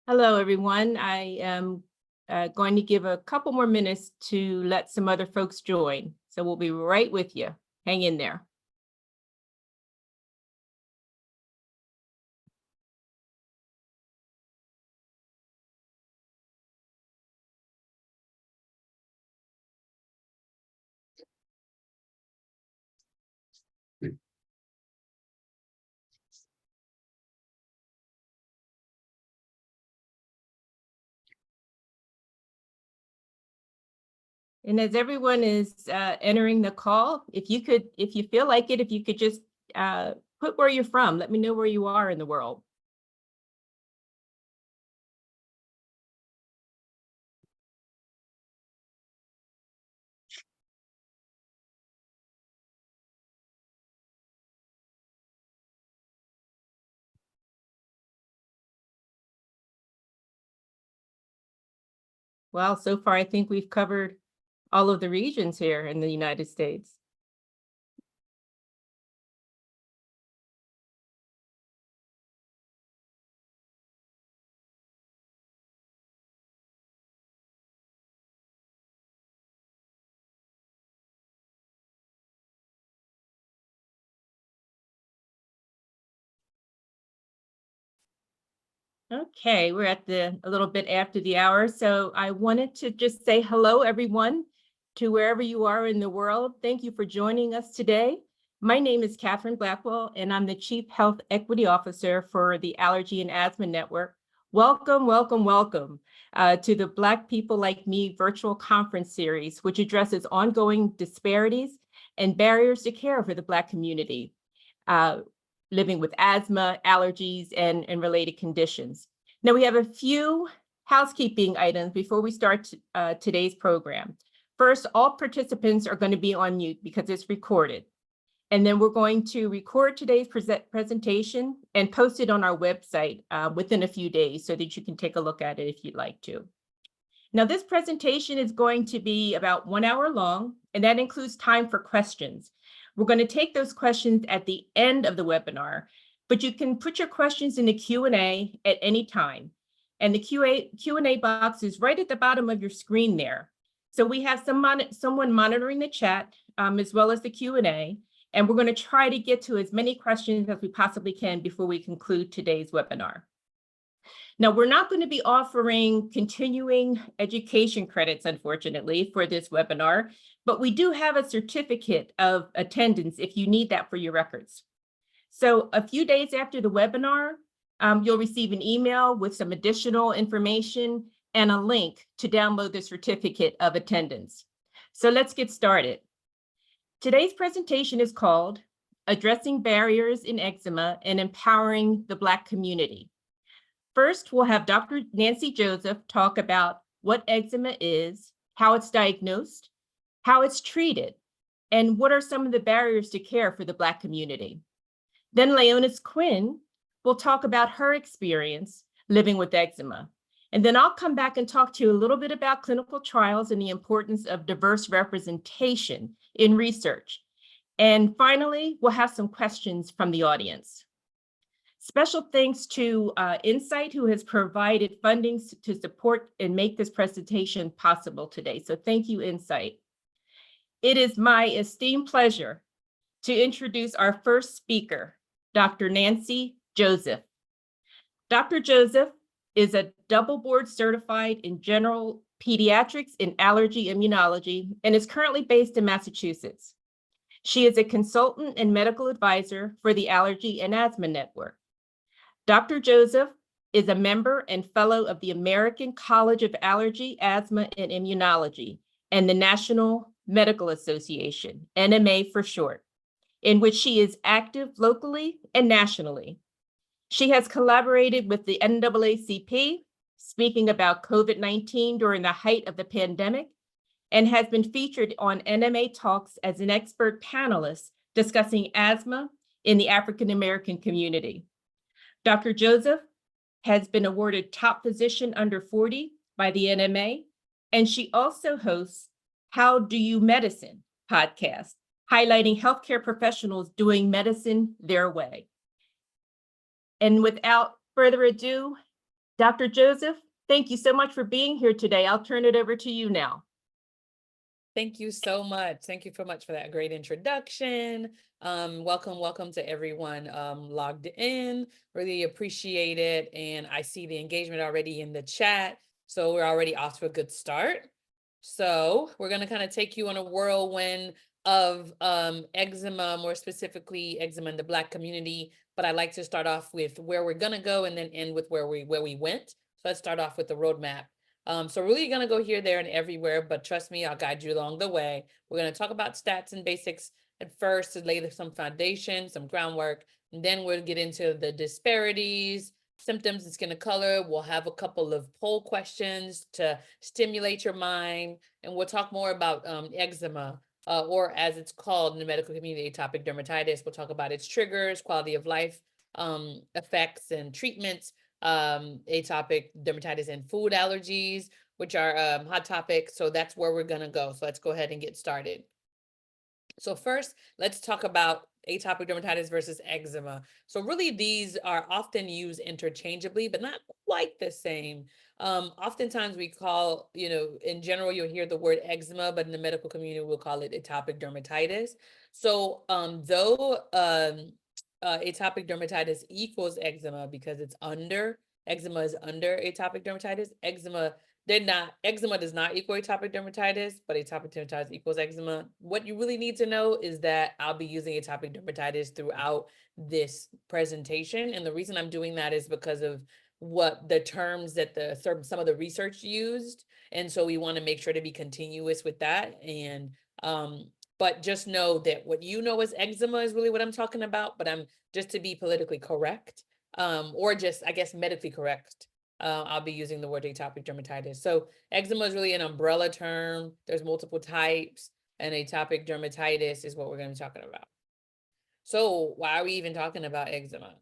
Hello, everyone. I am going to give a couple more minutes to let some other folks join. So we'll be right with you. Hang in there. And as everyone is entering the call, if you feel like it, if you could just put where you're from, let me know where you are in the world. Well, so far, I think we've covered all of the regions here in the United States. Okay, we're at a little bit after the hour, so I wanted to just say hello, everyone, to wherever you are in the world. Thank you for joining us today. My name is Catherine Blackwell, and I'm the Chief Health Equity Officer for the Allergy and Asthma Network. Welcome, welcome, welcome to the Black People Like Me virtual conference series, which addresses ongoing disparities and barriers to care for the Black community. Living with asthma, allergies, and related conditions. Now, we have a few housekeeping items before we start today's program. First, all participants are going to be on mute because it's recorded. And then we're going to record today's presentation and post it on our website within a few days so that you can take a look at it if you'd like to. Now, this presentation is going to be about 1 hour long, and that includes time for questions. We're going to take those questions at the end of the webinar, but you can put your questions in the Q&A at any time. And the Q&A box is right at the bottom of your screen there. So we have someone monitoring the chat as well as the Q&A, and we're going to try to get to as many questions as we possibly can before we conclude today's webinar. Now, we're not going to be offering continuing education credits, unfortunately, for this webinar, but we do have a certificate of attendance if you need that for your records. So a few days after the webinar, you'll receive an email with some additional information and a link to download the certificate of attendance. So let's get started. Today's presentation is called Addressing Barriers in Eczema and Empowering the Black Community. First, we'll have Dr. Nancy Joseph talk about what eczema is, how it's diagnosed, how it's treated, and what are some of the barriers to care for the Black community. Then Leonis Quinn will talk about her experience living with eczema. And then I'll come back and talk to you a little bit about clinical trials and the importance of diverse representation in research. And finally, we'll have some questions from the audience. Special thanks to Insight, who has provided funding to support and make this presentation possible today. So thank you, Insight. It is my esteemed pleasure to introduce our first speaker, Dr. Nancy Joseph. Dr. Joseph is a double board certified in general pediatrics and allergy immunology and is currently based in Massachusetts. She is a consultant and medical advisor for the Allergy and Asthma Network. Dr. Joseph is a member and fellow of the American College of Allergy, Asthma, and Immunology and the National Medical Association, NMA for short, in which she is active locally and nationally. She has collaborated with the NAACP, speaking about COVID-19 during the height of the pandemic, and has been featured on NMA Talks as an expert panelist discussing asthma in the African American community. Dr. Joseph has been awarded top physician under 40 by the NMA, and she also hosts How Do You Medicine podcast, highlighting healthcare professionals doing medicine their way. And without further ado, Dr. Joseph, thank you so much for being here today. I'll turn it over to you now. Thank you so much. Thank you so much for that great introduction. Welcome to everyone logged in. Really appreciate it. And I see the engagement already in the chat. So we're already off to a good start. So we're going to kind of take you on a whirlwind of eczema, more specifically eczema in the Black community. But I'd like to start off with where we're going to go and then end with where we went. So let's start off with the roadmap. So we're really gonna go here, there, and everywhere, but trust me, I'll guide you along the way. We're gonna talk about stats and basics at first to lay some foundation, some groundwork, and then we'll get into the disparities, symptoms, and skin of color. We'll have a couple of poll questions to stimulate your mind, and we'll talk more about eczema, or as it's called in the medical community, atopic dermatitis. We'll talk about its triggers, quality of life effects, and treatments. Atopic dermatitis and food allergies, which are hot topics. So that's where we're gonna go. So let's go ahead and get started. So first, let's talk about atopic dermatitis versus eczema. So really these are often used interchangeably, but not quite the same. Oftentimes we call, in general, you'll hear the word eczema, but in the medical community, we'll call it atopic dermatitis. So though atopic dermatitis equals eczema because eczema is under atopic dermatitis. Eczema does not equal atopic dermatitis, but atopic dermatitis equals eczema. What you really need to know is that I'll be using atopic dermatitis throughout this presentation. And the reason I'm doing that is because of what the terms that some of the research used. And so we want to make sure to be continuous with that. And but just know that what you know as eczema is really what I'm talking about, but I'm just to be politically correct, or just, I guess, medically correct. I'll be using the word atopic dermatitis. So eczema is really an umbrella term. There's multiple types, and atopic dermatitis is what we're going to be talking about. So why are we even talking about eczema?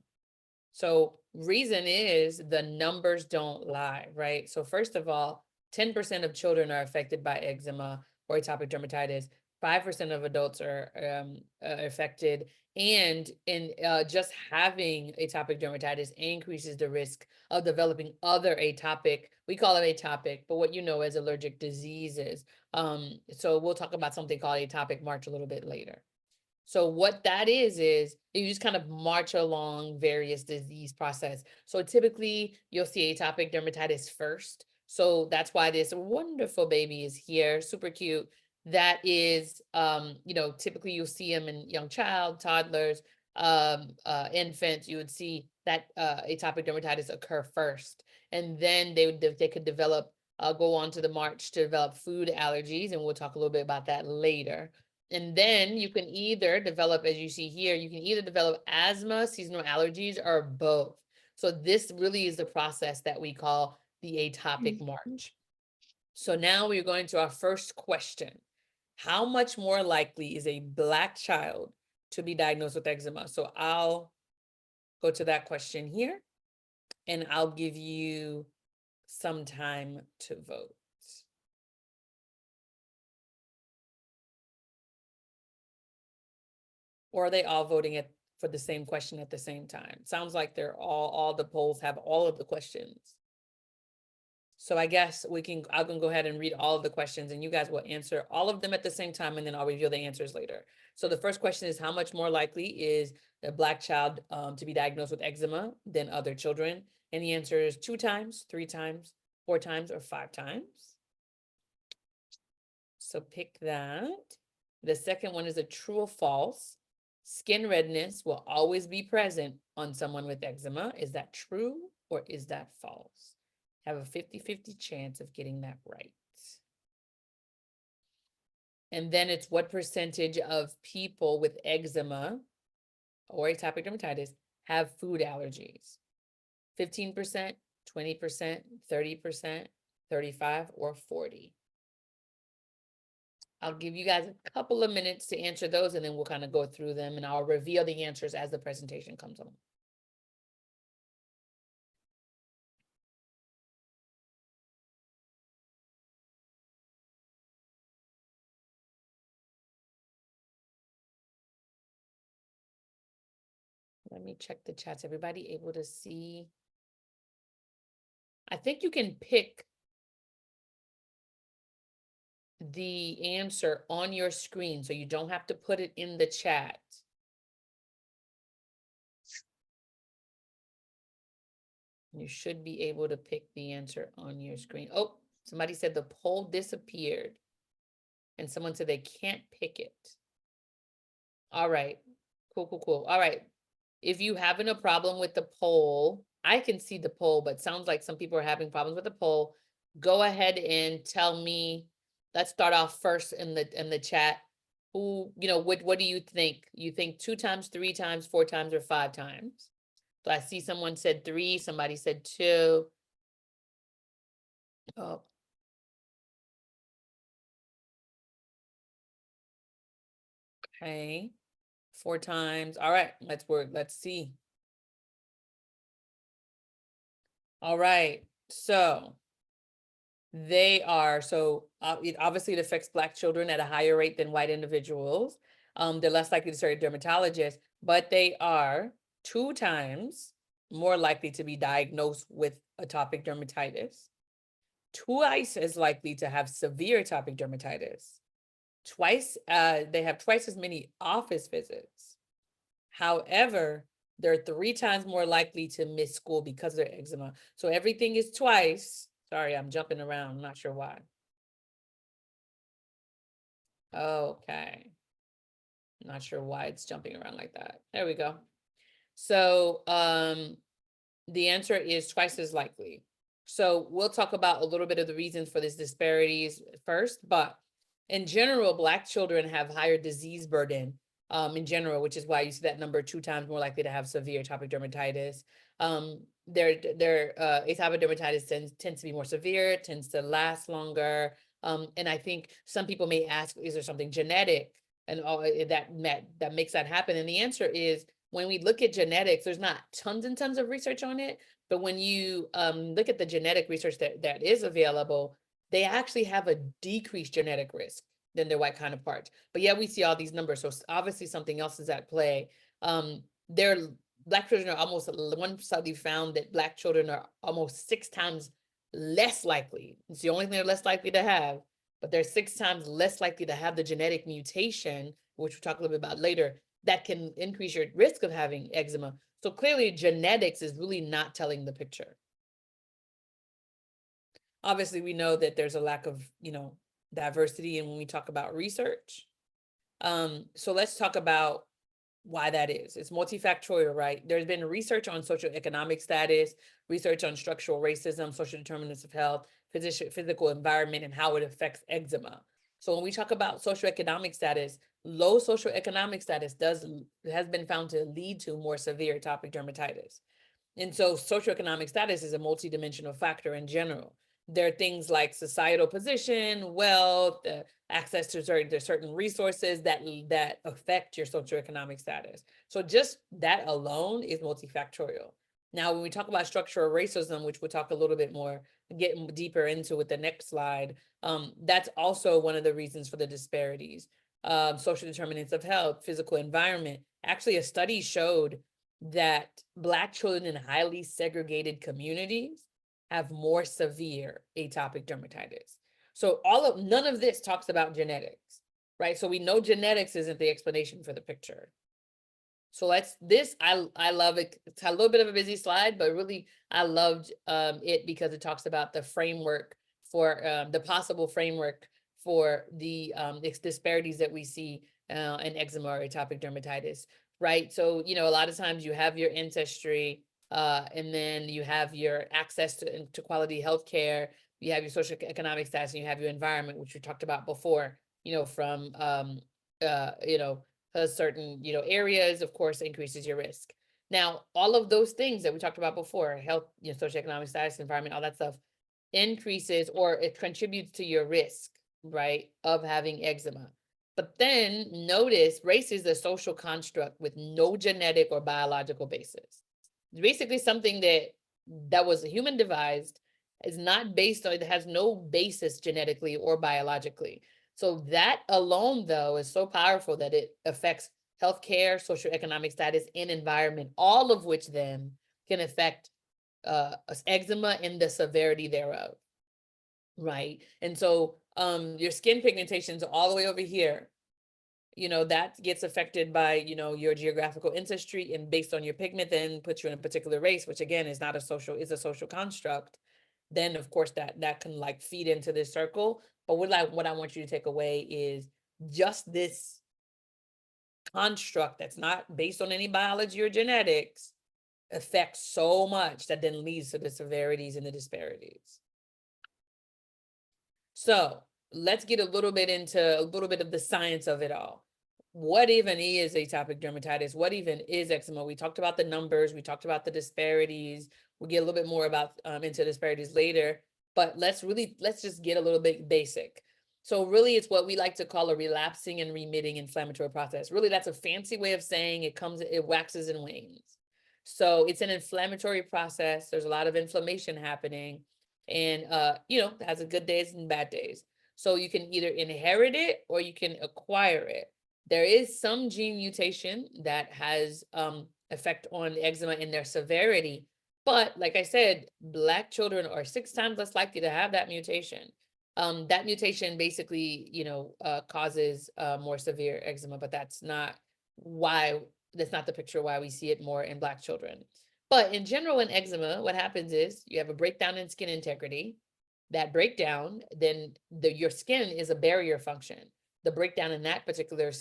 So reason is the numbers don't lie, right? So first of all, 10% of children are affected by eczema or atopic dermatitis. 5% of adults are affected, and in just having atopic dermatitis increases the risk of developing other atopic, we call it atopic, but what you know as allergic diseases. So we'll talk about something called atopic march a little bit later. So what that is you just kind of march along various disease process. So typically you'll see atopic dermatitis first. So that's why this wonderful baby is here, super cute. That is, typically you'll see them in young child, toddlers, infants. You would see that atopic dermatitis occur first, and then they could develop, go on to the march to develop food allergies, and we'll talk a little bit about that later. And then you can either develop, as you see here, you can either develop asthma, seasonal allergies, or both. So this really is the process that we call the atopic march. So now we're going to our first question. How much more likely is a Black child to be diagnosed with eczema? So I'll go to that question here, and I'll give you some time to vote. Or are they all voting for the same question at the same time? Sounds like they're all the polls have all of the questions. So I guess I can go ahead and read all of the questions, and you guys will answer all of them at the same time, and then I'll reveal the answers later. So the first question is, how much more likely is a Black child to be diagnosed with eczema than other children? And the answer is 2 times, 3 times, 4 times, or 5 times. So pick that. The second one is a true or false. Skin redness will always be present on someone with eczema. Is that true or is that false? Have a 50-50 chance of getting that right. And then it's what percentage of people with eczema or atopic dermatitis have food allergies? 15%, 20%, 30%, 35, or 40? I'll give you guys a couple of minutes to answer those, and then we'll kind of go through them, and I'll reveal the answers as the presentation comes on. Let me check the chats. Everybody able to see I think you can pick the answer on your screen, so you don't have to put it in the chat. You should be able to pick the answer on your screen. Oh, somebody said the poll disappeared. And someone said they can't pick it. All right. Cool, cool, cool. All right. If you having a problem with the poll, I can see the poll, but sounds like some people are having problems with the poll. Go ahead and tell me. Let's start off first in the chat. Who, what do you think? You think 2 times, 3 times, 4 times, or 5 times? So I see someone said 3, somebody said 2. Oh. Okay. 4 times. All right, let's work. Let's see. All right. So obviously it affects Black children at a higher rate than white individuals. They're less likely to see a dermatologist, but they are 2 times more likely to be diagnosed with atopic dermatitis, twice as likely to have severe atopic dermatitis, they have twice as many office visits. However, they're 3 times more likely to miss school because of their eczema. So everything is twice. Sorry, I'm jumping around. I'm not sure why. Okay. Not sure why it's jumping around like that. There we go. So the answer is twice as likely. So we'll talk about a little bit of the reasons for these disparities first, but in general, Black children have higher disease burden in general, which is why you see that number 2 times more likely to have severe atopic dermatitis. Their atopic dermatitis tends to be more severe, tends to last longer. And I think some people may ask, is there something genetic and all that makes that happen? And the answer is, when we look at genetics, there's not tons and tons of research on it, but when you look at the genetic research that is available, they actually have a decreased genetic risk than their white counterparts. But yeah, we see all these numbers, so obviously something else is at play. Black children are one study found that Black children are almost 6 times less likely. It's the only thing they're less likely to have, but they're 6 times less likely to have the genetic mutation, which we'll talk a little bit about later, that can increase your risk of having eczema. So clearly genetics is really not telling the picture. Obviously, we know that there's a lack of, diversity and when we talk about research. So let's talk about why that is. It's multifactorial, right? There's been research on socioeconomic status, research on structural racism, social determinants of health, physical environment, and how it affects eczema. So when we talk about socioeconomic status, low socioeconomic status has been found to lead to more severe atopic dermatitis. And so socioeconomic status is a multidimensional factor in general. There are things like societal position, wealth, access to certain resources that affect your socioeconomic status. So just that alone is multifactorial. Now, when we talk about structural racism, which we'll talk a little bit more, get deeper into with the next slide, that's also one of the reasons for the disparities. Social determinants of health, physical environment. Actually, a study showed that Black children in highly segregated communities have more severe atopic dermatitis. So none of this talks about genetics, right? So we know genetics isn't the explanation for the picture. So I love it. It's a little bit of a busy slide, but really I loved it because it talks about the framework for the possible framework for the disparities that we see in eczema or atopic dermatitis, right? So, a lot of times you have your ancestry, and then you have your access to quality healthcare, you have your socioeconomic status, and you have your environment, which we talked about before, from certain, areas, of course, increases your risk. Now, all of those things that we talked about before, health, socioeconomic status, environment, all that stuff, increases or it contributes to your risk, right, of having eczema. But then notice race is a social construct with no genetic or biological basis. It's basically something that was human devised, is not based on, it has no basis genetically or biologically. So that alone, though, is so powerful that it affects healthcare, socioeconomic status, and environment, all of which then can affect eczema and the severity thereof, right? And so your skin pigmentations all the way over here, that gets affected by, your geographical ancestry, and based on your pigment then puts you in a particular race, which again is not a social, is a social construct. Then of course that can like feed into this circle. But what I want you to take away is just this construct that's not based on any biology or genetics affects so much that then leads to the severities and the disparities. So let's get a little bit into a little bit of the science of it all. What even is atopic dermatitis? What even is eczema? We talked about the numbers, we talked about the disparities. We'll get a little bit more about into disparities later, but let's just get a little bit basic. So really it's what we like to call a relapsing and remitting inflammatory process. Really, that's a fancy way of saying it waxes and wanes. So it's an inflammatory process. There's a lot of inflammation happening, and it has a good days and bad days. So you can either inherit it or you can acquire it. There is some gene mutation that has effect on eczema in their severity, but like I said, Black children are 6 times less likely to have that mutation. That mutation basically, causes more severe eczema, but that's not the picture why we see it more in Black children. But in general, in eczema, what happens is you have a breakdown in skin integrity. That breakdown, then your skin is a barrier function. The breakdown in that particular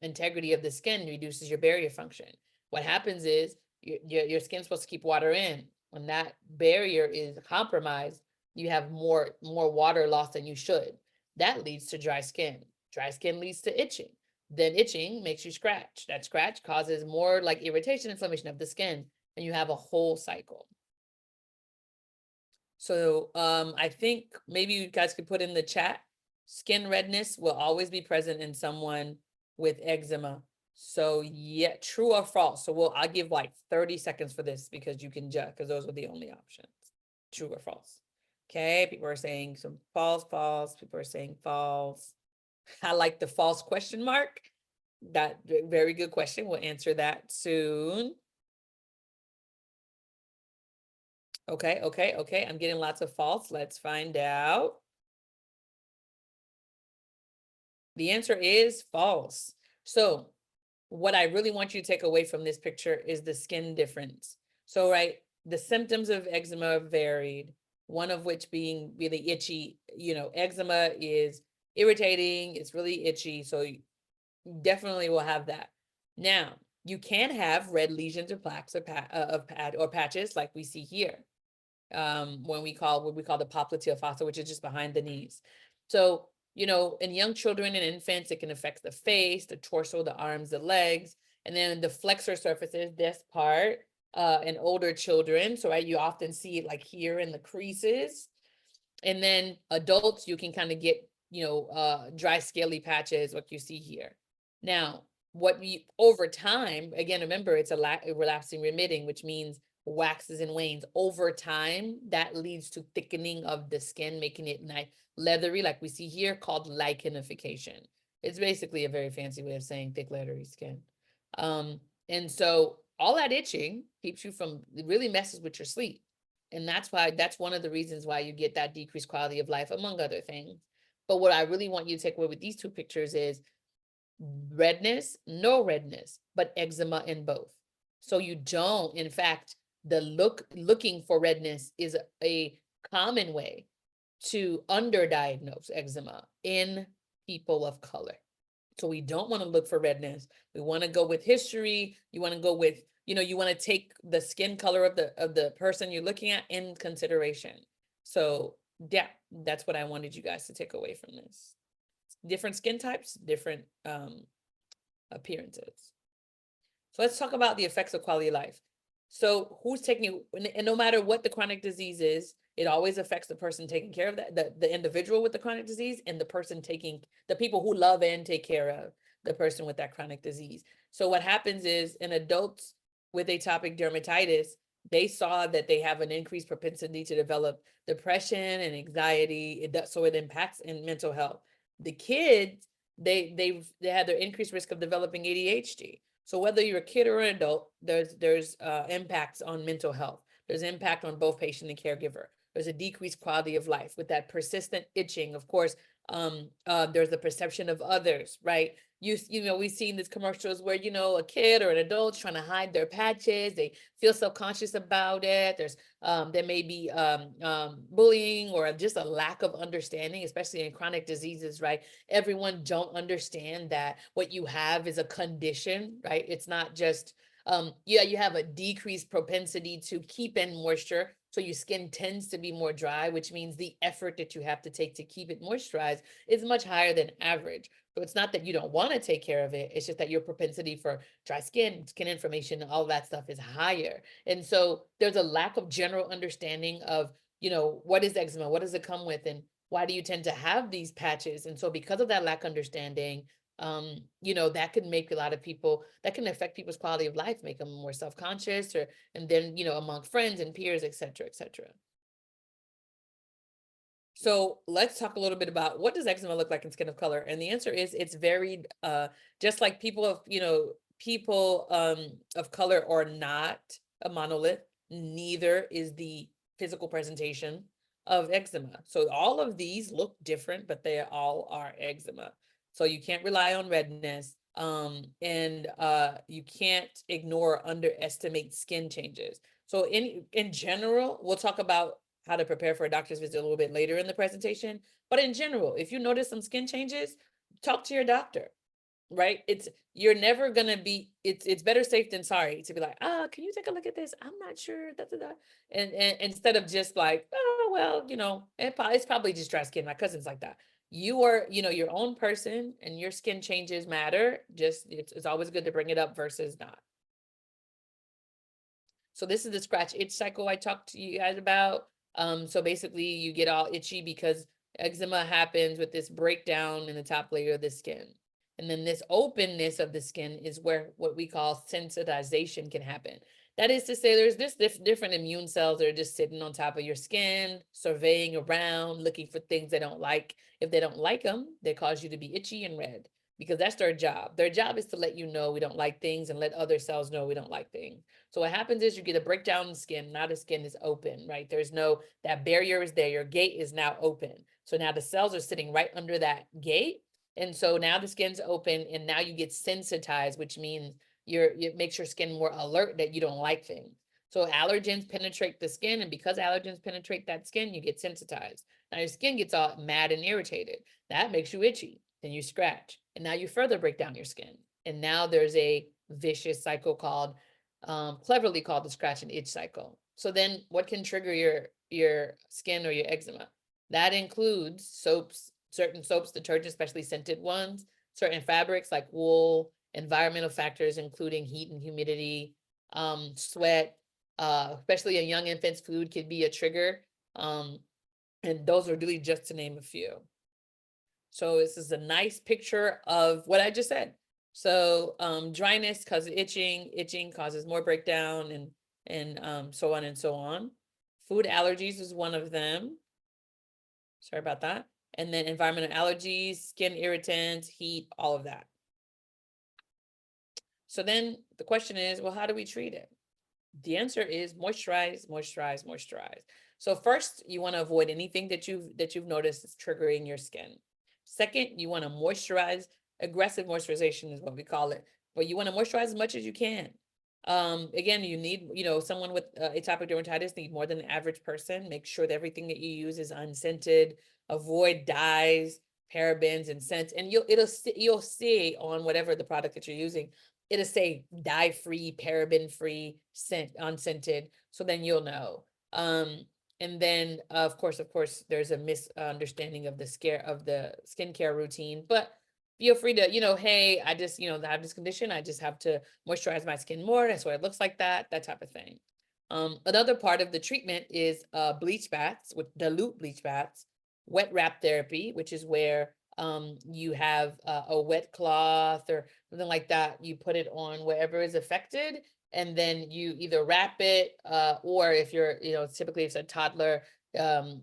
integrity of the skin reduces your barrier function. What happens is your skin's supposed to keep water in. When that barrier is compromised, you have more water loss than you should. That leads to dry skin. Dry skin leads to itching. Then itching makes you scratch. That scratch causes more like irritation, inflammation of the skin, and you have a whole cycle. So I think maybe you guys could put in the chat, skin redness will always be present in someone with eczema. So yeah, true or false? So I'll give like 30 seconds for this because you can judge, because those are the only options. True or false? Okay, people are saying some false. People are saying false. I like the false question mark. That very good question. We'll answer that soon. Okay. I'm getting lots of false. Let's find out. The answer is false. So what I really want you to take away from this picture is the skin difference. So, right, the symptoms of eczema are varied, one of which being really itchy. Eczema is irritating, it's really itchy, so you definitely will have that. Now, you can have red lesions or plaques or patches like we see here. What we call the popliteal fossa, which is just behind the knees. So, in young children and infants, it can affect the face, the torso, the arms, the legs, and then the flexor surfaces, this part, in older children. So, right, you often see it like here in the creases. And then adults, you can kind of get, dry scaly patches, what you see here. Now, over time, again, remember, it's a relapsing remitting, which means waxes and wanes over time. That leads to thickening of the skin, making it nice, leathery, like we see here, called lichenification. It's basically a very fancy way of saying thick, leathery skin. And so all that itching keeps you from, it really messes with your sleep. And that's one of the reasons why you get that decreased quality of life, among other things. But what I really want you to take away with these 2 pictures is redness, no redness, but eczema in both. So you don't, in fact, looking for redness is a common way to underdiagnose eczema in people of color. So we don't want to look for redness. We want to go with history. You want to go with, you want to take the skin color of the person you're looking at in consideration. So yeah, that's what I wanted you guys to take away from this. Different skin types, different appearances. So let's talk about the effects of quality of life. So who's taking, and no matter what the chronic disease is, it always affects the person taking care of that, the individual with the chronic disease, and the people who love and take care of the person with that chronic disease. So what happens is in adults with atopic dermatitis, they saw that they have an increased propensity to develop depression and anxiety. So it impacts in mental health. The kids, they had their increased risk of developing ADHD. So whether you're a kid or an adult, there's impacts on mental health, There's impact on both patient and caregiver. There's a decreased quality of life with that persistent itching. Of course, there's the perception of others, right? You know, we've seen these commercials where, you know, a kid or an adult trying to hide their patches. They feel self-conscious about it. There may be bullying or just a lack of understanding, especially in chronic diseases, right? Everyone don't understand that what you have is a condition, right? It's not just, yeah, you have a decreased propensity to keep in moisture. So your skin tends to be more dry, which means the effort that you have to take to keep it moisturized is much higher than average. So it's not that you don't want to take care of it. It's just that your propensity for dry skin, skin inflammation, all that stuff is higher. And so there's a lack of general understanding of, you know, what is eczema? What does it come with? And why do you tend to have these patches? And so because of that lack of understanding, you know, that can make a lot of people, that can affect people's quality of life, make them more self-conscious, or, and then, you know, among friends and peers, et cetera, et cetera. So let's talk a little bit about what does eczema look like in skin of color? And the answer is it's varied, just like people of, you know, people of color are not a monolith, neither is the physical presentation of eczema. So all of these look different, but they all are eczema. So you can't rely on redness, and you can't ignore or underestimate skin changes. So in general, we'll talk about how to prepare for a doctor's visit a little bit later in the presentation. But in general, if you notice some skin changes, talk to your doctor, right? You're never gonna be, it's better safe than sorry to be like, can you take a look at this? I'm not sure, da, da, da. And instead of just like, oh, well, you know, it's probably just dry skin. My cousin's like that. You are, you know, your own person and your skin changes matter. Just, it's always good to bring it up versus not. So this is the scratch itch cycle I talked to you guys about. So basically you get all itchy because eczema happens with this breakdown in the top layer of the skin. And then this openness of the skin is where what we call sensitization can happen. That is to say, there's this different immune cells that are just sitting on top of your skin, surveying around, looking for things they don't like. If they don't like them, they cause you to be itchy and red because that's their job. Their job is to let you know we don't like things and let other cells know we don't like things. So what happens is you get a breakdown in skin. Now the skin is open, right? There's no, that barrier is there. Your gate is now open. So now the cells are sitting right under that gate. And so now the skin's open and now you get sensitized, which means it makes your skin more alert that you don't like things. So allergens penetrate the skin, and because allergens penetrate that skin, you get sensitized. Now your skin gets all mad and irritated. That makes you itchy. Then you scratch, and now you further break down your skin. And now there's a vicious cycle called, cleverly called the scratch and itch cycle. So then what can trigger your skin or your eczema? That includes soaps, certain soaps, detergents, especially scented ones, certain fabrics like wool, environmental factors, including heat and humidity, sweat, especially a young infant's food could be a trigger. And those are really just to name a few. So this is a nice picture of what I just said. So dryness causes itching causes more breakdown, and so on and so on. Food allergies is one of them. Sorry about that. And then environmental allergies, skin irritants, heat, all of that. So then the question is, well, how do we treat it? The answer is moisturize, moisturize, moisturize. So first, you want to avoid anything that you've noticed is triggering your skin. Second, you want to moisturize. Aggressive moisturization is what we call it, but you want to moisturize as much as you can. Again, you need, you know, someone with atopic dermatitis need more than the average person. Make sure that everything that you use is unscented. Avoid dyes, parabens, and scents. And you'll see on whatever the product that you're using, it'll say dye-free, paraben-free, unscented. So then you'll know. And then of course, there's a misunderstanding of the skincare routine, but feel free to, you know, hey, I just, you know, I have this condition. I just have to moisturize my skin more. That's why it looks like that type of thing. Another part of the treatment is bleach baths with dilute bleach baths, wet wrap therapy, which is where you have a wet cloth or something like that. You put it on wherever is affected, and then you either wrap it, or if you're, you know, typically if it's a toddler,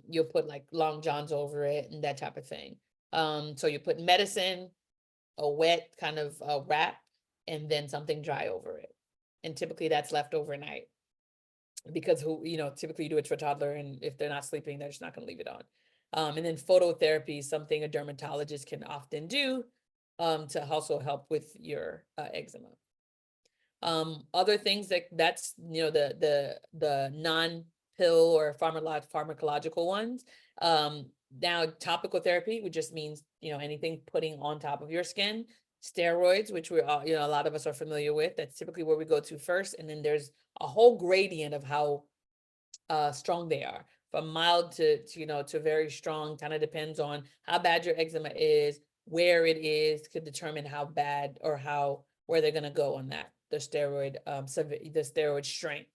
you'll put like long johns over it and that type of thing. So you put medicine, a wet kind of wrap, and then something dry over it. And typically that's left overnight. because typically you do it for a toddler, and if they're not sleeping, they're just not going to leave it on. And then phototherapy is something a dermatologist can often do to also help with your eczema. Other things that's the non-pill or pharmacological ones. Now topical therapy, which just means anything putting on top of your skin. Steroids, which we're all, a lot of us are familiar with. That's typically where we go to first, and then there's a whole gradient of how strong they are, from mild to very strong. Kind of depends on how bad your eczema is, where it is, could determine how bad or where they're going to go on that, the steroid strength.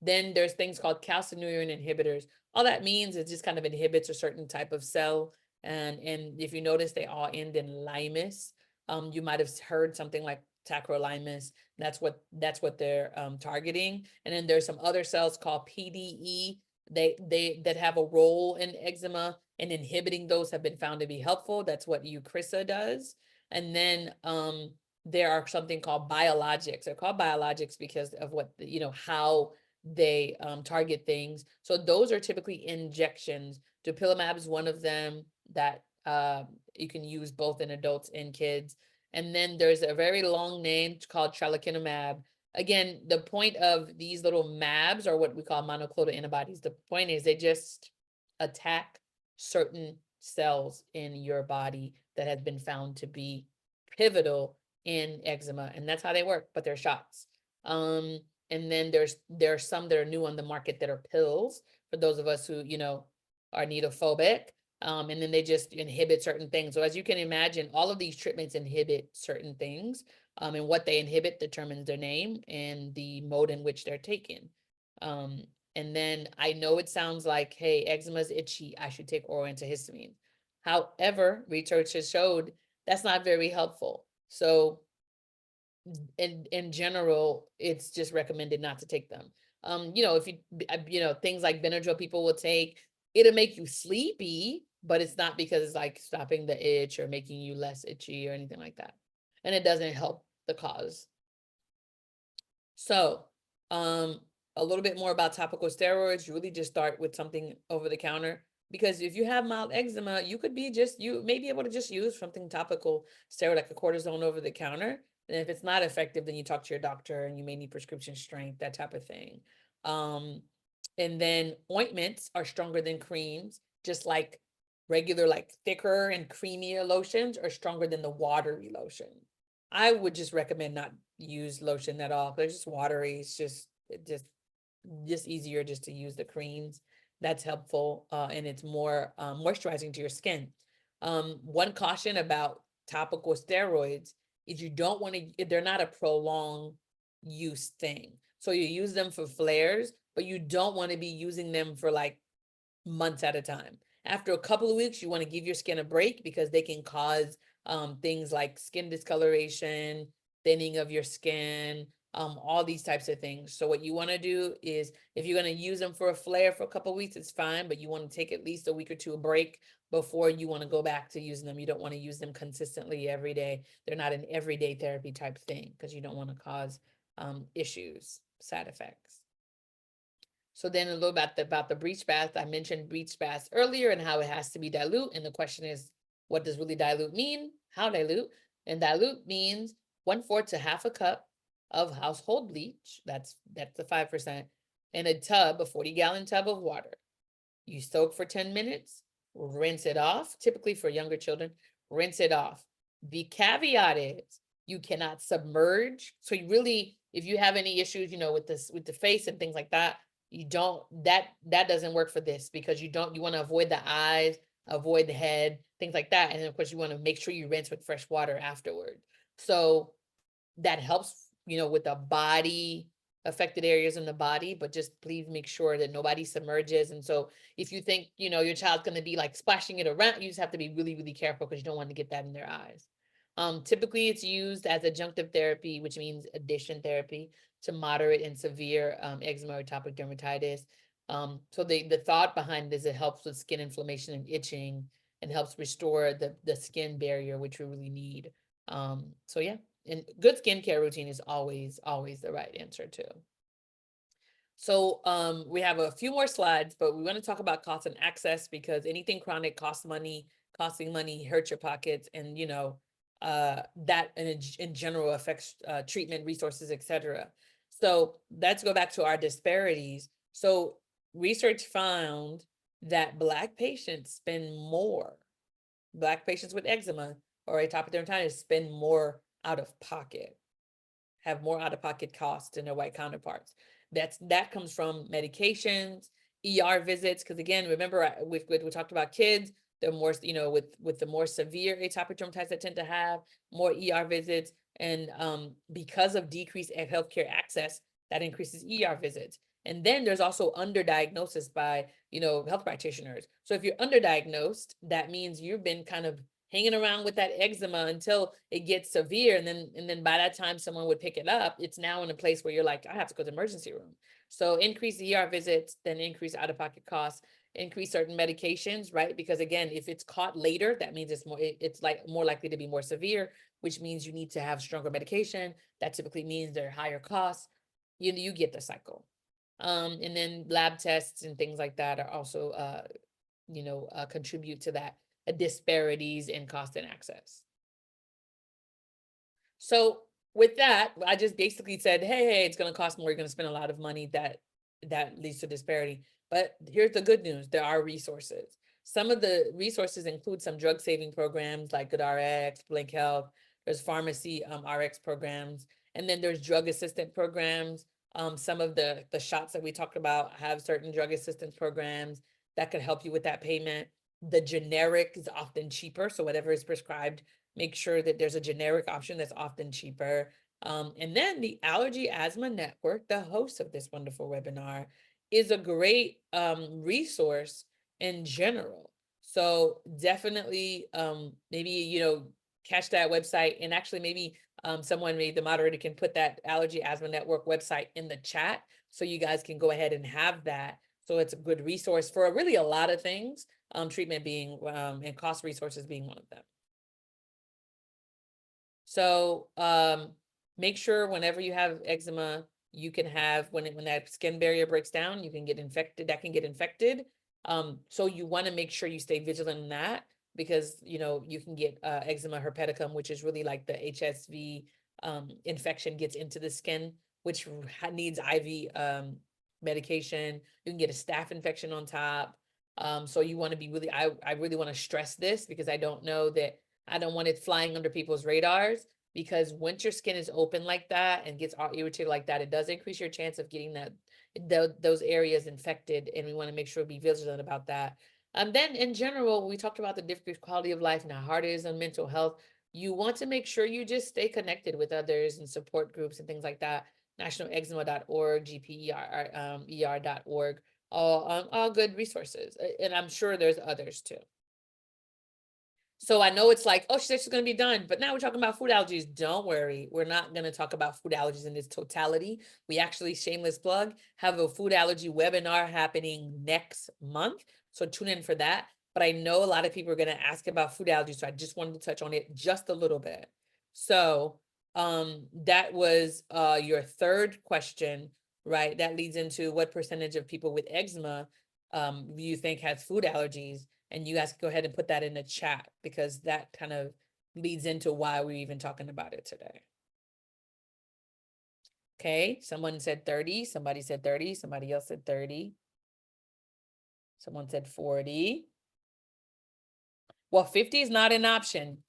Then there's things called calcineurin inhibitors. All that means is just kind of inhibits a certain type of cell. And if you notice, they all end in limus. You might have heard something like tacrolimus. That's what they're targeting. And then there's some other cells called PDE. That have a role in eczema, and inhibiting those have been found to be helpful. That's what Eucrisa does. And then there are something called biologics. They're called biologics because of what how they target things. So those are typically injections. Dupilumab is one of them that you can use both in adults and kids. And then there's a very long name called tralokinumab. Again, the point of these little mAbs are what we call monoclonal antibodies. The point is they just attack certain cells in your body that has been found to be pivotal in eczema, and that's how they work, but they're shots. And then there are some that are new on the market that are pills for those of us who are needlephobic. And then they just inhibit certain things. So as you can imagine, all of these treatments inhibit certain things, and what they inhibit determines their name and the mode in which they're taken. And then I know it sounds like, hey, eczema is itchy, I should take oral antihistamine. However, research has showed that's not very helpful. So in general, it's just recommended not to take them. If you things like Benadryl people will take, it'll make you sleepy, but it's not because it's like stopping the itch or making you less itchy or anything like that. And it doesn't help the cause. So, a little bit more about topical steroids. You really just start with something over the counter, because if you have mild eczema, you may be able to just use something topical steroid like a cortisone over the counter. And if it's not effective, then you talk to your doctor and you may need prescription strength, that type of thing. And then ointments are stronger than creams, just like regular, like thicker and creamier lotions are stronger than the watery lotion. I would just recommend not use lotion at all. They're just watery. It's just easier just to use the creams. That's helpful, and it's more moisturizing to your skin. One caution about topical steroids is you don't want to, they're not a prolonged use thing. So you use them for flares, but you don't want to be using them for like months at a time. After a couple of weeks, you want to give your skin a break, because they can cause things like skin discoloration, thinning of your skin, all these types of things. So what you want to do is, if you're going to use them for a flare for a couple of weeks, it's fine, but you want to take at least a week or two a break before you want to go back to using them. You don't want to use them consistently every day. They're not an everyday therapy type thing, because you don't want to cause issues, side effects. So then a little about the breech bath. I mentioned breech baths earlier and how it has to be dilute. And the question is, what does really dilute mean? How dilute? And dilute means 1/4 to half a cup of household bleach. That's the 5%, in a 40-gallon tub of water. You soak for 10 minutes, rinse it off. Typically for younger children, rinse it off. The caveat is you cannot submerge. So you really, if you have any issues, with the face and things like that, you don't, that doesn't work for this, because you want to avoid the eyes, avoid the head, things like that. And then of course you want to make sure you rinse with fresh water afterward. So that helps, with the body, affected areas in the body, but just please make sure that nobody submerges. And so if you think, your child's going to be like splashing it around, you just have to be really, really careful, because you don't want to get that in their eyes. Typically it's used as adjunctive therapy, which means addition therapy to moderate and severe eczema or atopic dermatitis. So the thought behind this, it helps with skin inflammation and itching, and helps restore the skin barrier, which we really need. So yeah, and good skincare routine is always the right answer too. So we have a few more slides, but we want to talk about cost and access, because anything chronic costs money, costing money hurts your pockets, and that in general affects treatment resources, etc. So let's go back to our disparities. So research found that Black patients spend more, Black patients with eczema or atopic dermatitis spend more out of pocket, have more out-of-pocket costs than their white counterparts. That comes from medications, ER visits, because again, remember we talked about kids, they're more, with the more severe atopic dermatitis that tend to have more ER visits, and because of decreased healthcare access, that increases ER visits. And then there's also underdiagnosis by, health practitioners. So if you're underdiagnosed, that means you've been kind of hanging around with that eczema until it gets severe. And then by that time someone would pick it up, it's now in a place where you're like, I have to go to the emergency room. So increase ER visits, then increase out-of-pocket costs, increase certain medications, right? Because again, if it's caught later, that means it's like more likely to be more severe, which means you need to have stronger medication. That typically means they're higher costs. You get the cycle. And then lab tests and things like that are also, contribute to that disparities in cost and access. So with that, I just basically said, hey, it's going to cost more. You're going to spend a lot of money. That leads to disparity. But here's the good news. There are resources. Some of the resources include some drug saving programs like GoodRx, Blink Health. There's pharmacy RX programs. And then there's drug assistant programs. Some of the shots that we talked about have certain drug assistance programs that could help you with that payment. The generic is often cheaper. So whatever is prescribed, make sure that there's a generic option that's often cheaper. And then the Allergy Asthma Network, the host of this wonderful webinar, is a great resource in general. So definitely maybe, catch that website, and actually maybe the moderator can put that Allergy Asthma Network website in the chat so you guys can go ahead and have that. So it's a good resource for really a lot of things, treatment being, and cost resources being one of them. So make sure whenever you have eczema, you can have, when that skin barrier breaks down, you can get infected, that can get infected. So you want to make sure you stay vigilant in that, because you can get eczema herpeticum, which is really like the HSV infection gets into the skin, which needs IV medication. You can get a staph infection on top. So you want to be really, I really want to stress this, because I don't want it flying under people's radars, because once your skin is open like that and gets all irritated like that, it does increase your chance of getting those areas infected, and we want to make sure we be vigilant about that. Then in general, we talked about the different quality of life and how hard it is on mental health. You want to make sure you just stay connected with others and support groups and things like that. nationaleczema.org, gper.org, all good resources. And I'm sure there's others too. So I know it's like, oh, she's going to be done, but now we're talking about food allergies. Don't worry. We're not going to talk about food allergies in its totality. We actually, shameless plug, have a food allergy webinar happening next month. So tune in for that. But I know a lot of people are going to ask about food allergies. So I just wanted to touch on it just a little bit. So that was your third question, right? That leads into what percentage of people with eczema do you think has food allergies? And you guys can go ahead and put that in the chat, because that kind of leads into why we're even talking about it today. Okay, someone said 30, somebody said 30, somebody else said 30. Someone said 40. Well, 50 is not an option,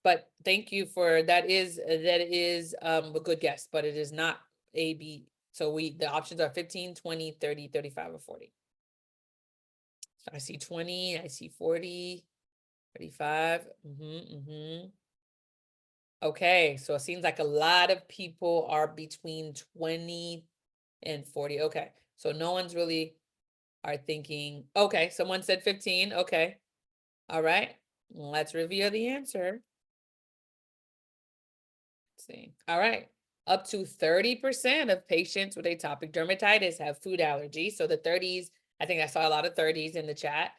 but thank you for that is a good guess, but it is not A, B. So the options are 15, 20, 30, 35, or 40. So I see 20, I see 40, 35. Okay, so it seems like a lot of people are between 20 and 40. Okay, so no one's really are thinking, okay, someone said 15. Okay, all right, let's reveal the answer. Let's see. All right, up to 30% of patients with atopic dermatitis have food allergies. So the 30s, I think I saw a lot of 30s in the chat.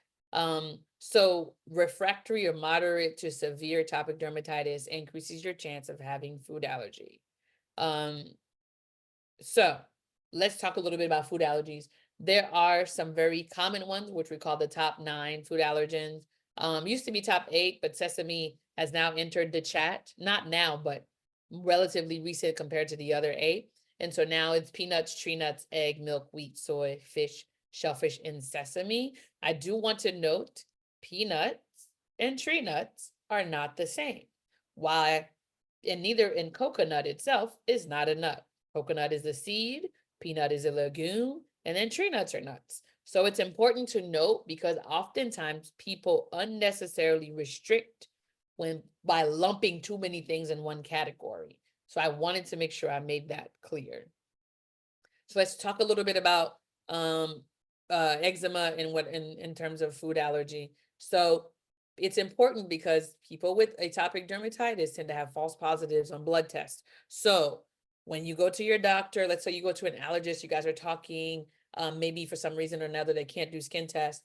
So refractory or moderate to severe atopic dermatitis increases your chance of having food allergy. So let's talk a little bit about food allergies. There are some very common ones, which we call the top 9 food allergens. Used to be top 8, but sesame has now entered the chat. Not now, but relatively recent compared to the other 8. And so now it's peanuts, tree nuts, egg, milk, wheat, soy, fish, shellfish, and sesame. I do want to note peanuts and tree nuts are not the same. Why? And neither in coconut itself is not a nut. Coconut is a seed, peanut is a legume, and then tree nuts are nuts. So it's important to note because oftentimes people unnecessarily restrict when by lumping too many things in one category. So I wanted to make sure I made that clear. So let's talk a little bit about eczema and what in terms of food allergy. So it's important because people with atopic dermatitis tend to have false positives on blood tests. So when you go to your doctor, let's say you go to an allergist, you guys are talking, maybe for some reason or another, they can't do skin tests,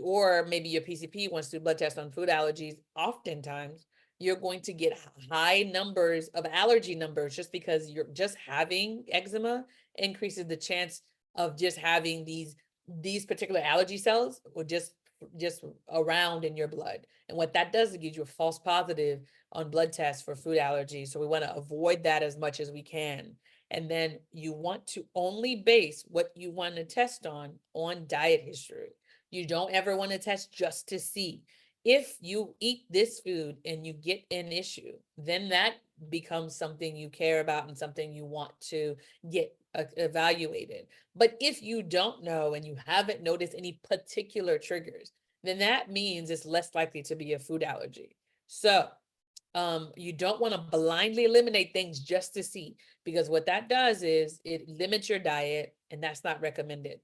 or maybe your PCP wants to do blood tests on food allergies. Oftentimes, you're going to get high numbers of allergy numbers just because you're just having eczema increases the chance of just having these particular allergy cells or just around in your blood. And what that does, it gives you a false positive on blood tests for food allergies. So we want to avoid that as much as we can. And then you want to only base what you want to test on diet history. You don't ever want to test just to see. If you eat this food and you get an issue, then that becomes something you care about and something you want to get evaluated. But if you don't know and you haven't noticed any particular triggers, then that means it's less likely to be a food allergy. So you don't want to blindly eliminate things just to see, because what that does is it limits your diet, and that's not recommended.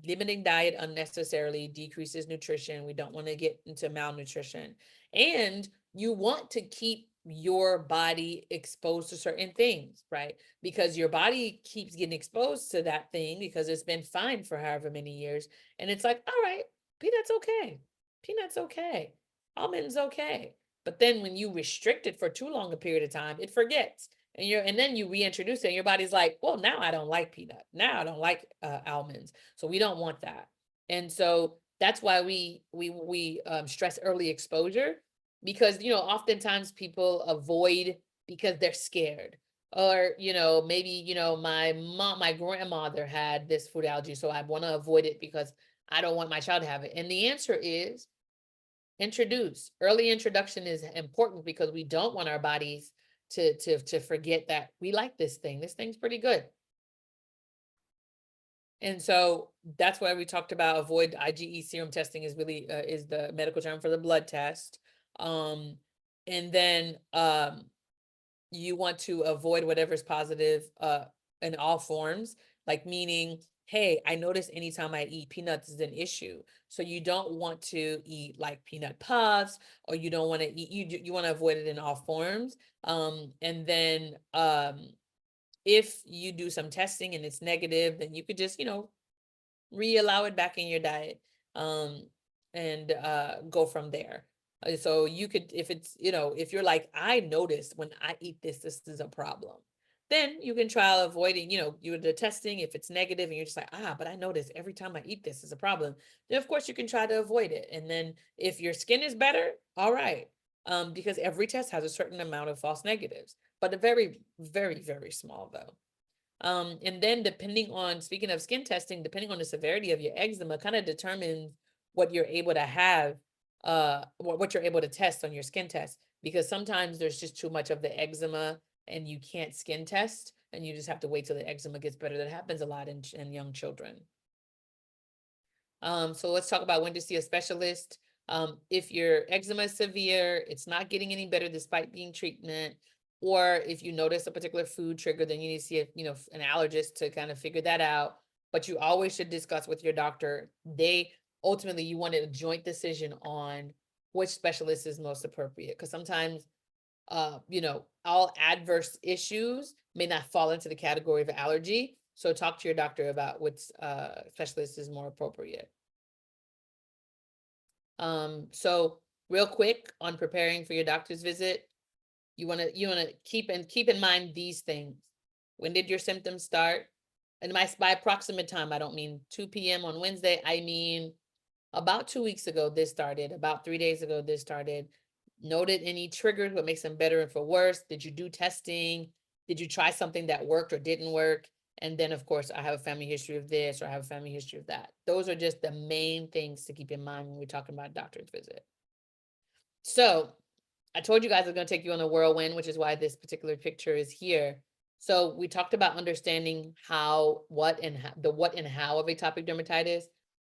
Limiting diet unnecessarily decreases nutrition. We don't want to get into malnutrition. And you want to keep your body exposed to certain things, right? Because your body keeps getting exposed to that thing because it's been fine for however many years. And it's like, all right, peanuts okay. Peanuts okay. Almonds okay. But then when you restrict it for too long a period of time, it forgets. And then you reintroduce it and your body's like, well, now I don't like peanut. Now I don't like almonds. So we don't want that. And so that's why we stress early exposure, because oftentimes people avoid because they're scared. Or maybe my grandmother had this food allergy, so I want to avoid it because I don't want my child to have it. And the answer is introduce. Early introduction is important because we don't want our bodies to forget that we like this thing. This thing's pretty good. And so that's why we talked about avoid IgE serum testing is really is the medical term for the blood test. And then you want to avoid whatever's positive in all forms, like meaning, hey, I notice anytime I eat peanuts is an issue. So you don't want to eat like peanut puffs, or you don't want to eat, you want to avoid it in all forms. And then if you do some testing and it's negative, then you could just, re-allow it back in your diet and go from there. So you could, if it's, if you're like, I noticed when I eat this, this is a problem, then you can try avoiding, you're the testing. If it's negative and you're just like, but I notice every time I eat this is a problem, then of course you can try to avoid it. And then if your skin is better, all right. Because every test has a certain amount of false negatives, but a very, very, very small though. And then depending on, speaking of skin testing, depending on the severity of your eczema kind of determines what you're able to have, what you're able to test on your skin test, because sometimes there's just too much of the eczema and you can't skin test and you just have to wait till the eczema gets better. That happens a lot in young children. So let's talk about when to see a specialist. If your eczema is severe, it's not getting any better despite being treatment, or if you notice a particular food trigger, then you need to see an allergist to kind of figure that out. But you always should discuss with your doctor. Ultimately, you want a joint decision on which specialist is most appropriate, because sometimes all adverse issues may not fall into the category of allergy. So talk to your doctor about which specialist is more appropriate. So real quick on preparing for your doctor's visit, you want to keep in mind these things. When did your symptoms start? and by approximate time, I don't mean 2 p.m. on Wednesday. I mean, about 2 weeks ago, this started. About 3 days ago, this started. Noted any triggers, what makes them better and for worse? Did you do testing? Did you try something that worked or didn't work? And then, of course, I have a family history of this, or I have a family history of that. Those are just the main things to keep in mind when we're talking about a doctor's visit. So I told you guys I was going to take you on a whirlwind, which is why this particular picture is here. So we talked about understanding what and how of atopic dermatitis.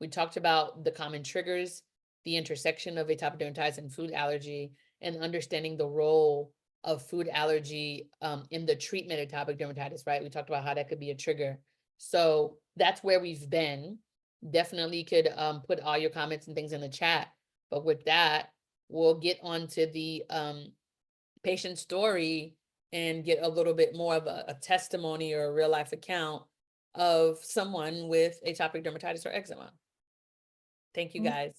We talked about the common triggers, the intersection of atopic dermatitis and food allergy, and understanding the role of food allergy in the treatment of atopic dermatitis, right? We talked about how that could be a trigger. So that's where we've been. Definitely could put all your comments and things in the chat. But with that, we'll get onto the patient story and get a little bit more of a testimony or a real life account of someone with atopic dermatitis or eczema. Thank you, guys.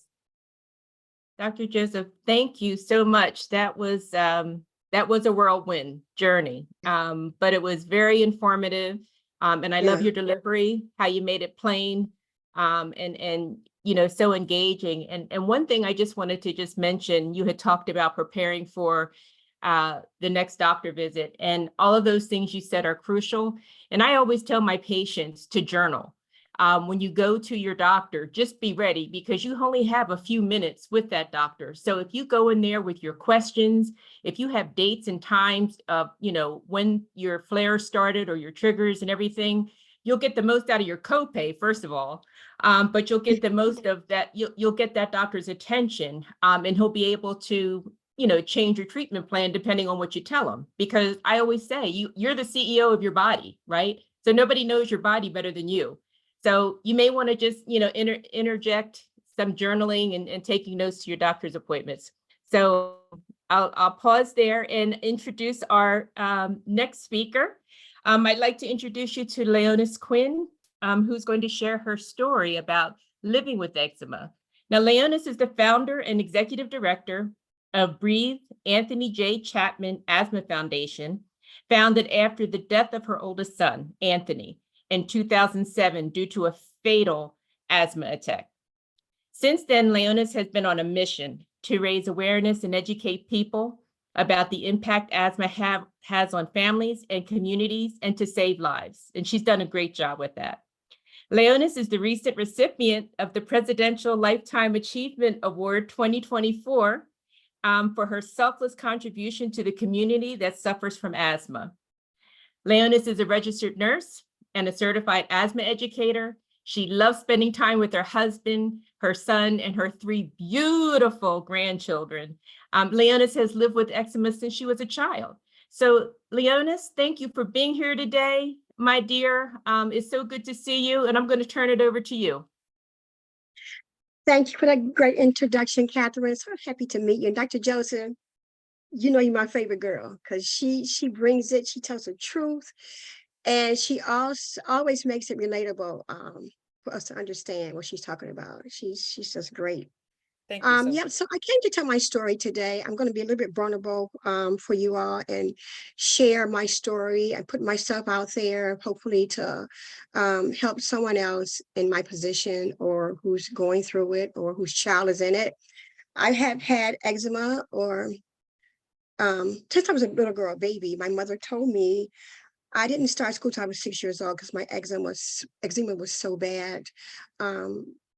Dr. Joseph, thank you so much. That was a whirlwind journey, but it was very informative. And I love your delivery, how you made it plain, and so engaging. And one thing I just wanted to just mention, you had talked about preparing for the next doctor visit, and all of those things you said are crucial. And I always tell my patients to journal. When you go to your doctor, just be ready, because you only have a few minutes with that doctor. So if you go in there with your questions, if you have dates and times of, when your flare started or your triggers and everything, you'll get the most out of your copay, first of all, but you'll get the most of that. You'll get that doctor's attention, and he'll be able to, change your treatment plan depending on what you tell him. Because I always say, you're the CEO of your body, right? So nobody knows your body better than you. So you may want to just, interject some journaling and taking notes to your doctor's appointments. So I'll pause there and introduce our next speaker. I'd like to introduce you to Leonis Quinn, who's going to share her story about living with eczema. Now, Leonis is the founder and executive director of Breathe Anthony J. Chapman Asthma Foundation, founded after the death of her oldest son, Anthony, in 2007 due to a fatal asthma attack. Since then, Leonis has been on a mission to raise awareness and educate people about the impact asthma has on families and communities, and to save lives. And she's done a great job with that. Leonis is the recent recipient of the Presidential Lifetime Achievement Award 2024 for her selfless contribution to the community that suffers from asthma. Leonis is a registered nurse and a certified asthma educator. She loves spending time with her husband, her son, and her 3 beautiful grandchildren. Leonis has lived with eczema since she was a child. So Leonis, thank you for being here today, my dear. It's so good to see you, and I'm going to turn it over to you. Thank you for that great introduction, Catherine. So happy to meet you. And Dr. Joseph, you're my favorite girl, because she brings it, she tells the truth, and she always makes it relatable for us to understand what she's talking about. She's just great. Thank you. So I came to tell my story today. I'm going to be a little bit vulnerable for you all and share my story and put myself out there, hopefully to help someone else in my position, or who's going through it, or whose child is in it. I have had eczema, or since I was a little girl, baby. My mother told me I didn't start school till I was 6 years old, because my eczema was so bad.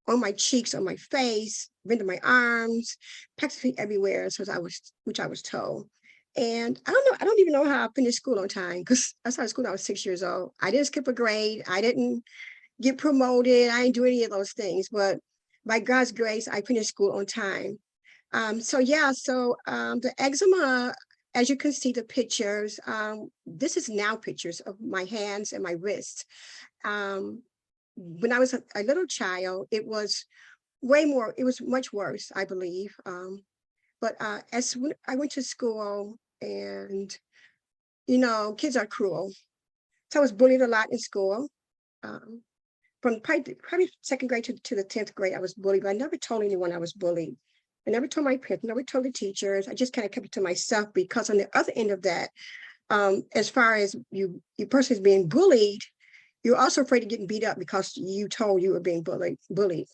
On my cheeks, on my face, into my arms, practically everywhere. So which I was told. And I don't even know how I finished school on time, because I started school when I was 6 years old. I didn't skip a grade. I didn't get promoted. I didn't do any of those things. But by God's grace, I finished school on time. The eczema, as you can see the pictures, this is now pictures of my hands and my wrists. When I was a little child, it was much worse, I believe. But when I went to school, and, kids are cruel. So I was bullied a lot in school. From probably second grade to the 10th grade, I was bullied, but I never told anyone I was bullied. I never told my parents, never told the teachers. I just kind of kept it to myself, because on the other end of that, as far as you personally being bullied, You're also afraid of getting beat up because you told you were being bullied.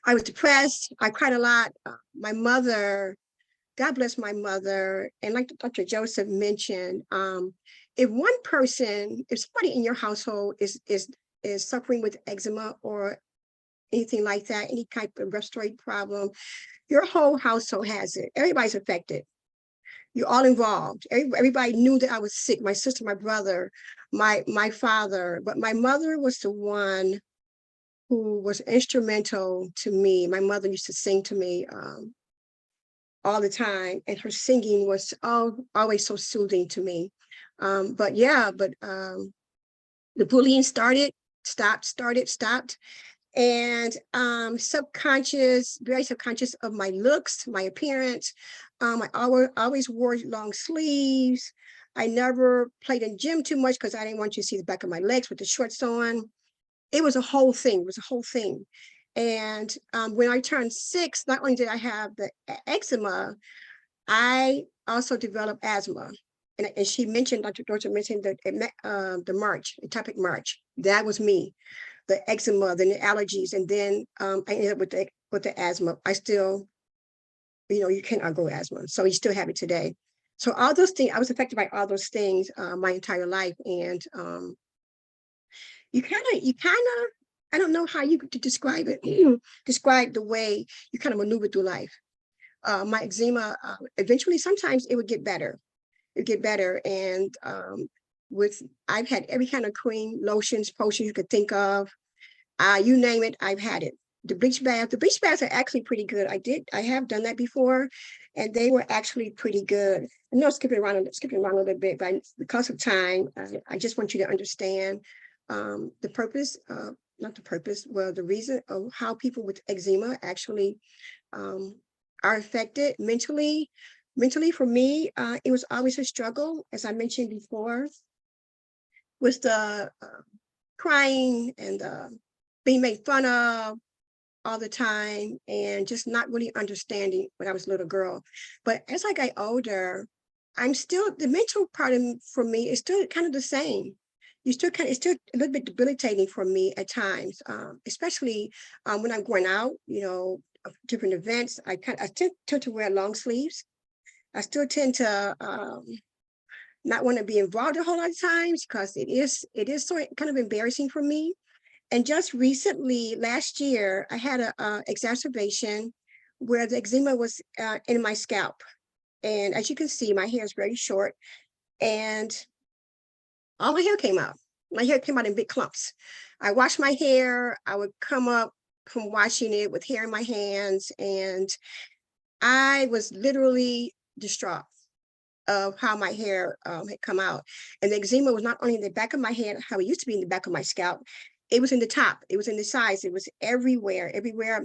I was depressed. I cried a lot. My mother, God bless my mother, and like Dr. Joseph mentioned, if one person, if somebody in your household is suffering with eczema or anything like that, any type of respiratory problem, your whole household has it. Everybody's affected. You're all involved. Everybody knew that I was sick. My sister, my brother, my father, but my mother was the one who was instrumental to me. My mother used to sing to me all the time, and her singing was always so soothing to me. But the bullying stopped. And very subconscious of my looks, my appearance. I always wore long sleeves. I never played in gym too much because I didn't want you to see the back of my legs with the shorts on. It was a whole thing. And when I turned 6, not only did I have the eczema, I also developed asthma. And she mentioned, Dr. Dorsa mentioned the atopic march. That was me. The eczema, then the allergies, and then I ended up with the asthma. I still, you can't outgrow asthma, so you still have it today. So all those things, I was affected by all those things my entire life, and you kind of, I don't know how you could describe it, describe the way you kind of maneuver through life. My eczema, eventually, sometimes it would get better. And I've had every kind of cream, lotions, potions you could think of. You name it, I've had it. The bleach baths are actually pretty good. I have done that before, and they were actually pretty good. I know skipping around a little bit, but because of time, I just want you to understand the purpose, not the purpose, well, the reason of how people with eczema actually are affected mentally. Mentally, for me, it was always a struggle, as I mentioned before, with the crying and being made fun of all the time, and just not really understanding when I was a little girl. But as I got older, the mental part for me is still kind of the same. It's still a little bit debilitating for me at times, especially when I'm going out, different events. I tend to wear long sleeves. I still tend to not want to be involved a whole lot of times because it is kind of embarrassing for me. And just recently, last year, I had a exacerbation where the eczema was in my scalp. And as you can see, my hair is very short, and all my hair came out. My hair came out in big clumps. I washed my hair. I would come up from washing it with hair in my hands, and I was literally distraught of how my hair had come out. And the eczema was not only in the back of my head, how it used to be in the back of my scalp, it was in the top, it was in the sides, it was everywhere.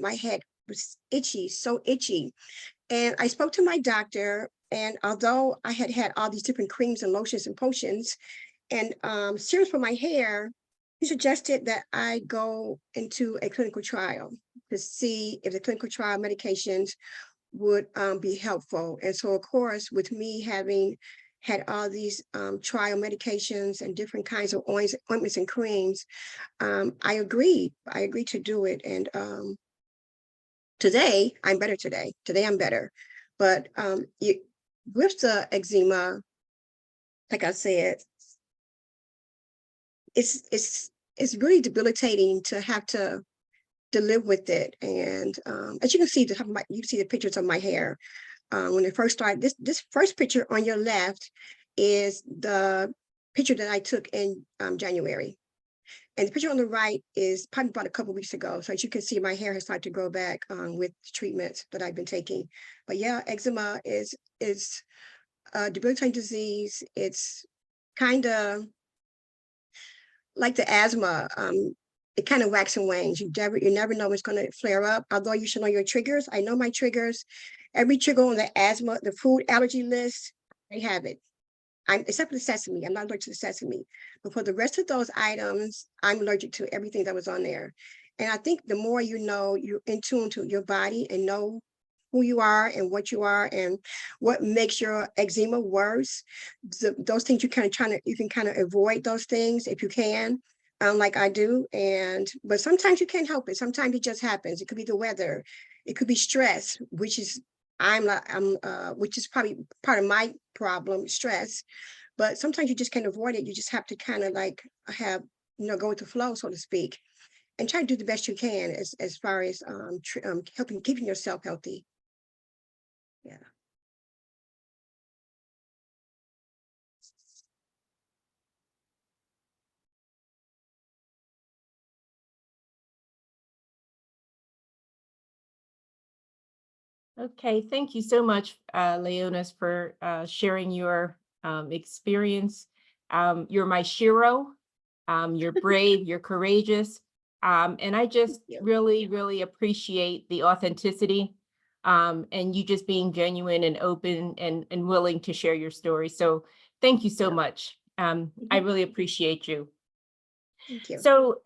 My head was itchy, so itchy. And I spoke to my doctor, and although I had had all these different creams and lotions and potions and serums for my hair, he suggested that I go into a clinical trial to see if the clinical trial medications would be helpful. And so, of course, with me having had all these trial medications and different kinds of ointments and creams, I agreed to do it. And today I'm better. But with the eczema, like I said, it's really debilitating to have to live with it. And as you can see, you see the pictures of my hair when it first started. This first picture on your left is the picture that I took in January, and the picture on the right is probably about a couple of weeks ago. So as you can see, my hair has started to grow back with treatments that I've been taking. But yeah, eczema is a debilitating disease. It's kind of like the asthma. It kind of wax and wanes. You never know when it's going to flare up. Although you should know your triggers. I know my triggers. Every trigger on the asthma, the food allergy list, they have it. Except for the sesame. I'm not allergic to the sesame. But for the rest of those items, I'm allergic to everything that was on there. And I think the more you know, you're in tune to your body and know who you are and what you are and what makes your eczema worse. Those things you can kind of avoid those things if you can. like I do. But sometimes you can't help it. Sometimes it just happens. It could be the weather. It could be stress, which is which is probably part of my problem, stress. But sometimes you just can't avoid it. You just have to kind of like have, go with the flow, so to speak, and try to do the best you can as far as helping keeping yourself healthy. Yeah. Okay, thank you so much, Leonis, for sharing your experience. You're my shiro. You're brave, you're courageous. And I just Yeah. really, really appreciate the authenticity and you just being genuine and open and willing to share your story. So thank you so much. I really appreciate you. Thank you. So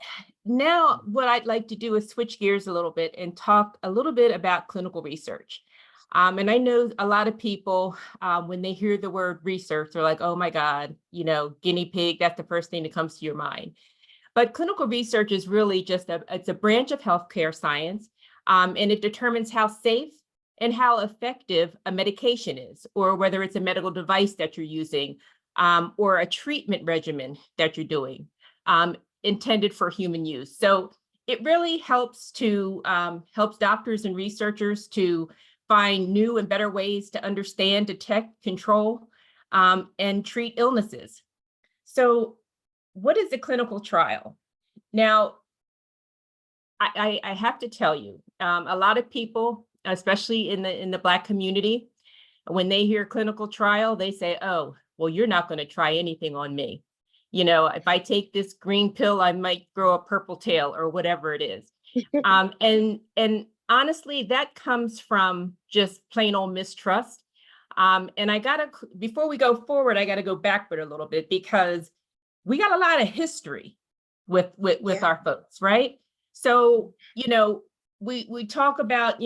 now what I'd like to do is switch gears a little bit and talk a little bit about clinical research. And I know a lot of people, when they hear the word research, they're like, oh my God, guinea pig, that's the first thing that comes to your mind. But clinical research is really just it's a branch of healthcare science, and it determines how safe and how effective a medication is, or whether it's a medical device that you're using, or a treatment regimen that you're doing, intended for human use. So it really helps doctors and researchers to find new and better ways to understand, detect, control, and treat illnesses. So what is a clinical trial? Now, I have to tell you, a lot of people, especially in the Black community, when they hear clinical trial, they say, oh, well, you're not going to try anything on me. If I take this green pill, I might grow a purple tail or whatever it is. And honestly, that comes from just plain old mistrust. And before we go forward, I got to go backward a little bit, because we got a lot of history with our folks, right? So, we talk about,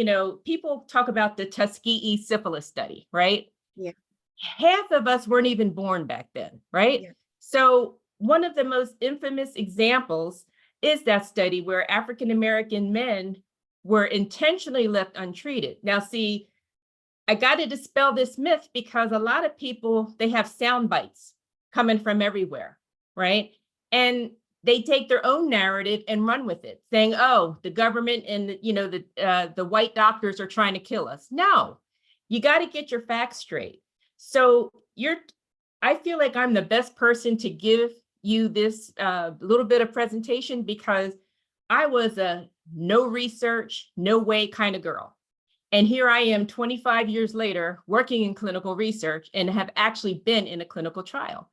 people talk about the Tuskegee syphilis study, right? Yeah. Half of us weren't even born back then, right? Yeah. So one of the most infamous examples is that study where African-American men were intentionally left untreated. Now, see, I got to dispel this myth, because a lot of people, they have sound bites coming from everywhere, right? And they take their own narrative and run with it, saying, oh, the government and the white doctors are trying to kill us. No, you got to get your facts straight. So I feel like I'm the best person to give you this little bit of presentation, because I was a no research, no way kind of girl. And here I am 25 years later working in clinical research and have actually been in a clinical trial.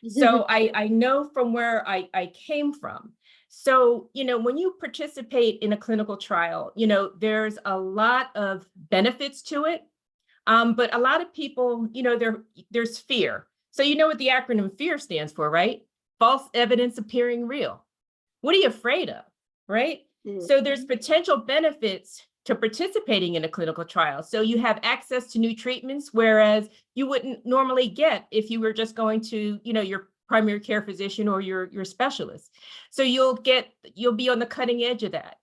So I know from where I came from. So, when you participate in a clinical trial, there's a lot of benefits to it. But a lot of people, there's fear. So you know what the acronym FEAR stands for, right? False evidence appearing real. What are you afraid of, right? So there's potential benefits to participating in a clinical trial. So you have access to new treatments, whereas you wouldn't normally get if you were just going to, your primary care physician or your specialist. So you'll be on the cutting edge of that.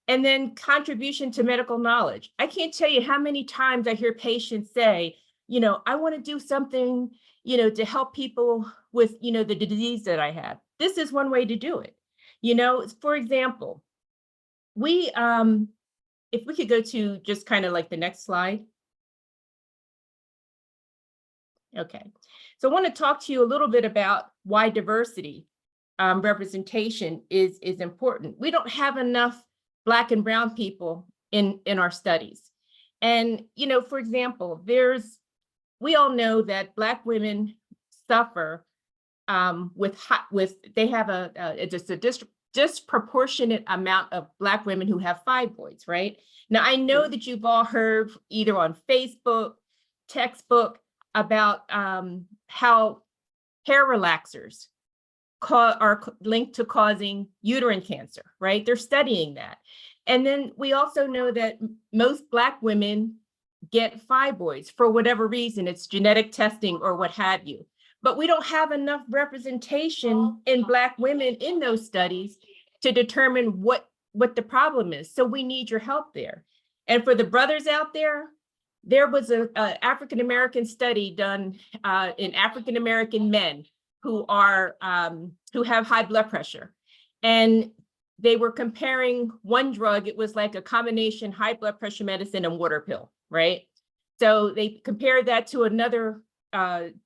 And then contribution to medical knowledge. I can't tell you how many times I hear patients say, I want to do something, to help people with, the disease that I have. This is one way to do it. For example, if we could go to just kind of like the next slide. Okay, so I want to talk to you a little bit about why diversity representation is important. We don't have enough Black and brown people in our studies. And, for example, we all know that Black women suffer they have just a disproportionate amount of Black women who have fibroids, right? Now, I know that you've all heard either on Facebook, textbook, about how hair relaxers are linked to causing uterine cancer, right? They're studying that. And then we also know that most Black women get fibroids for whatever reason. It's genetic testing or what have you. but we don't have enough representation in Black women in those studies to determine what the problem is. So we need your help there. And for the brothers out there was a African-American study done in African-American men who have high blood pressure. And they were comparing one drug. It was like a combination high blood pressure medicine and water pill, right? So they compared that to another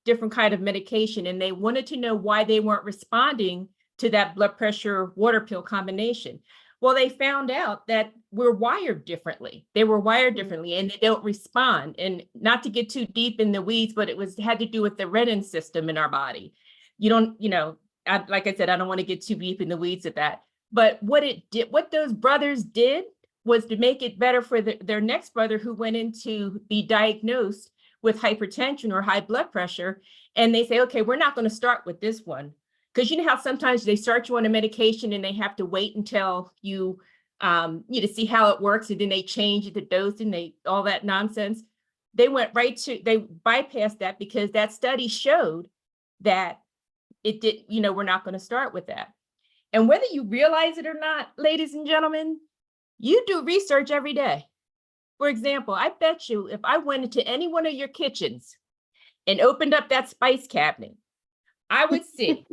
different kind of medication, and they wanted to know why they weren't responding to that blood pressure water pill combination. Well, they found out that we're wired differently. They were wired differently and they don't respond. And not to get too deep in the weeds, but it had to do with the renin system in our body. You don't, like I said, I don't want to get too deep in the weeds of that. But what those brothers did was to make it better for their next brother who went in to be diagnosed with hypertension or high blood pressure. And they say, okay, we're not going to start with this one. Because you know how sometimes they start you on a medication and they have to wait until you to see how it works, and then they change the dose and all that nonsense. They bypassed that because that study showed that it did, we're not going to start with that. And whether you realize it or not, ladies and gentlemen, you do research every day. For example, I bet you if I went into any one of your kitchens and opened up that spice cabinet, I would see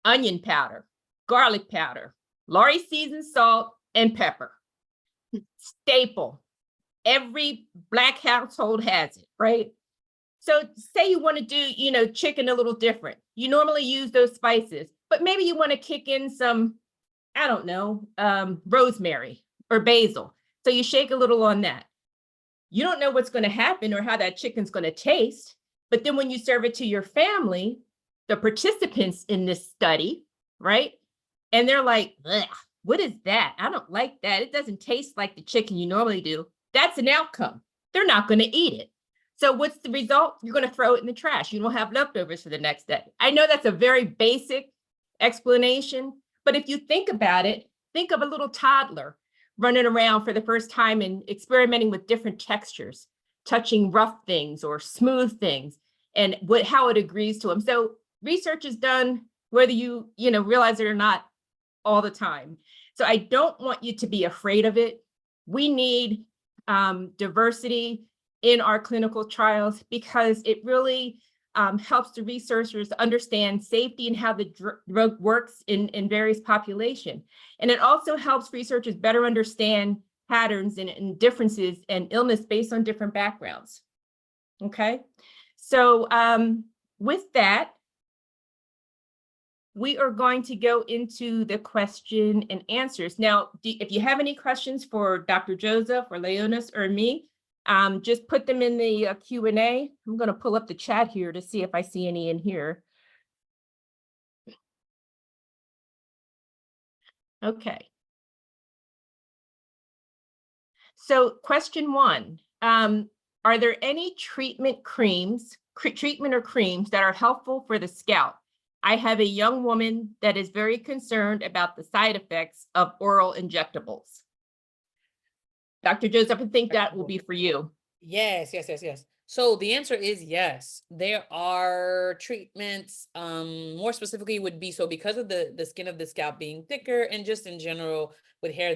onion powder, garlic powder, Lori seasoned salt, and pepper. Staple. Every Black household has it, right? So say you want to do, chicken a little different. You normally use those spices, but maybe you want to kick in some, I don't know, rosemary or basil. So you shake a little on that. You don't know what's going to happen or how that chicken's going to taste. But then when you serve it to your family, the participants in this study, right? And they're like, what is that? I don't like that. It doesn't taste like the chicken you normally do. That's an outcome. They're not going to eat it. So what's the result? You're going to throw it in the trash. You don't have leftovers for the next day. I know that's a very basic explanation, but if you think about it, think of a little toddler running around for the first time and experimenting with different textures, touching rough things or smooth things, and how it agrees to them. So research is done whether you realize it or not all the time. So I don't want you to be afraid of it. We need diversity in our clinical trials because it really helps the researchers understand safety and how the drug works in various populations. And it also helps researchers better understand patterns and differences and illness based on different backgrounds. Okay, so with that, we are going to go into the question and answers. Now, if you have any questions for Dr. Joseph or Leonis or me, just put them in the Q&A. I'm going to pull up the chat here to see if I see any in here. Okay. So question one, are there any treatment or creams that are helpful for the scalp? I have a young woman that is very concerned about the side effects of oral injectables. Dr. Joseph, I think that will be for you. Yes. So the answer is yes. There are treatments, more specifically would be, so because of the skin of the scalp being thicker and just in general with hair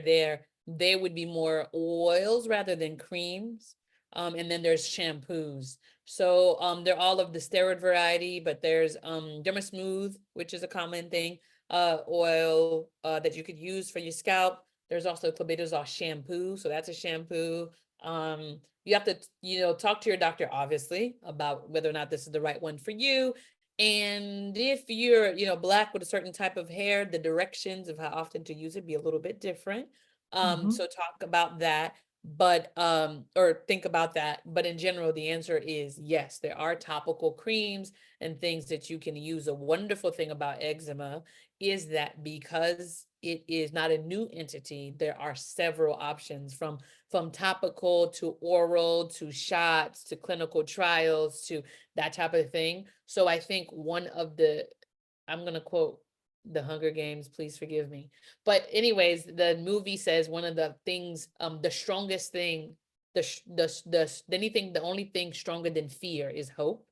there would be more oils rather than creams. And then there's shampoos. So they're all of the steroid variety, but there's Dermasmooth, which is a common thing, oil that you could use for your scalp. There's also clobetasol shampoo, so that's a shampoo. You have to, talk to your doctor, obviously, about whether or not this is the right one for you. And if you're, Black with a certain type of hair, the directions of how often to use it be a little bit different. So talk about that, but or think about that. But in general, the answer is yes, there are topical creams and things that you can use. A wonderful thing about eczema is that because it is not a new entity, there are several options from topical to oral to shots to clinical trials to that type of thing. So I think one of I'm going to quote the Hunger Games, please forgive me. But anyways, the movie says one of the things, the strongest thing, the only thing stronger than fear is hope,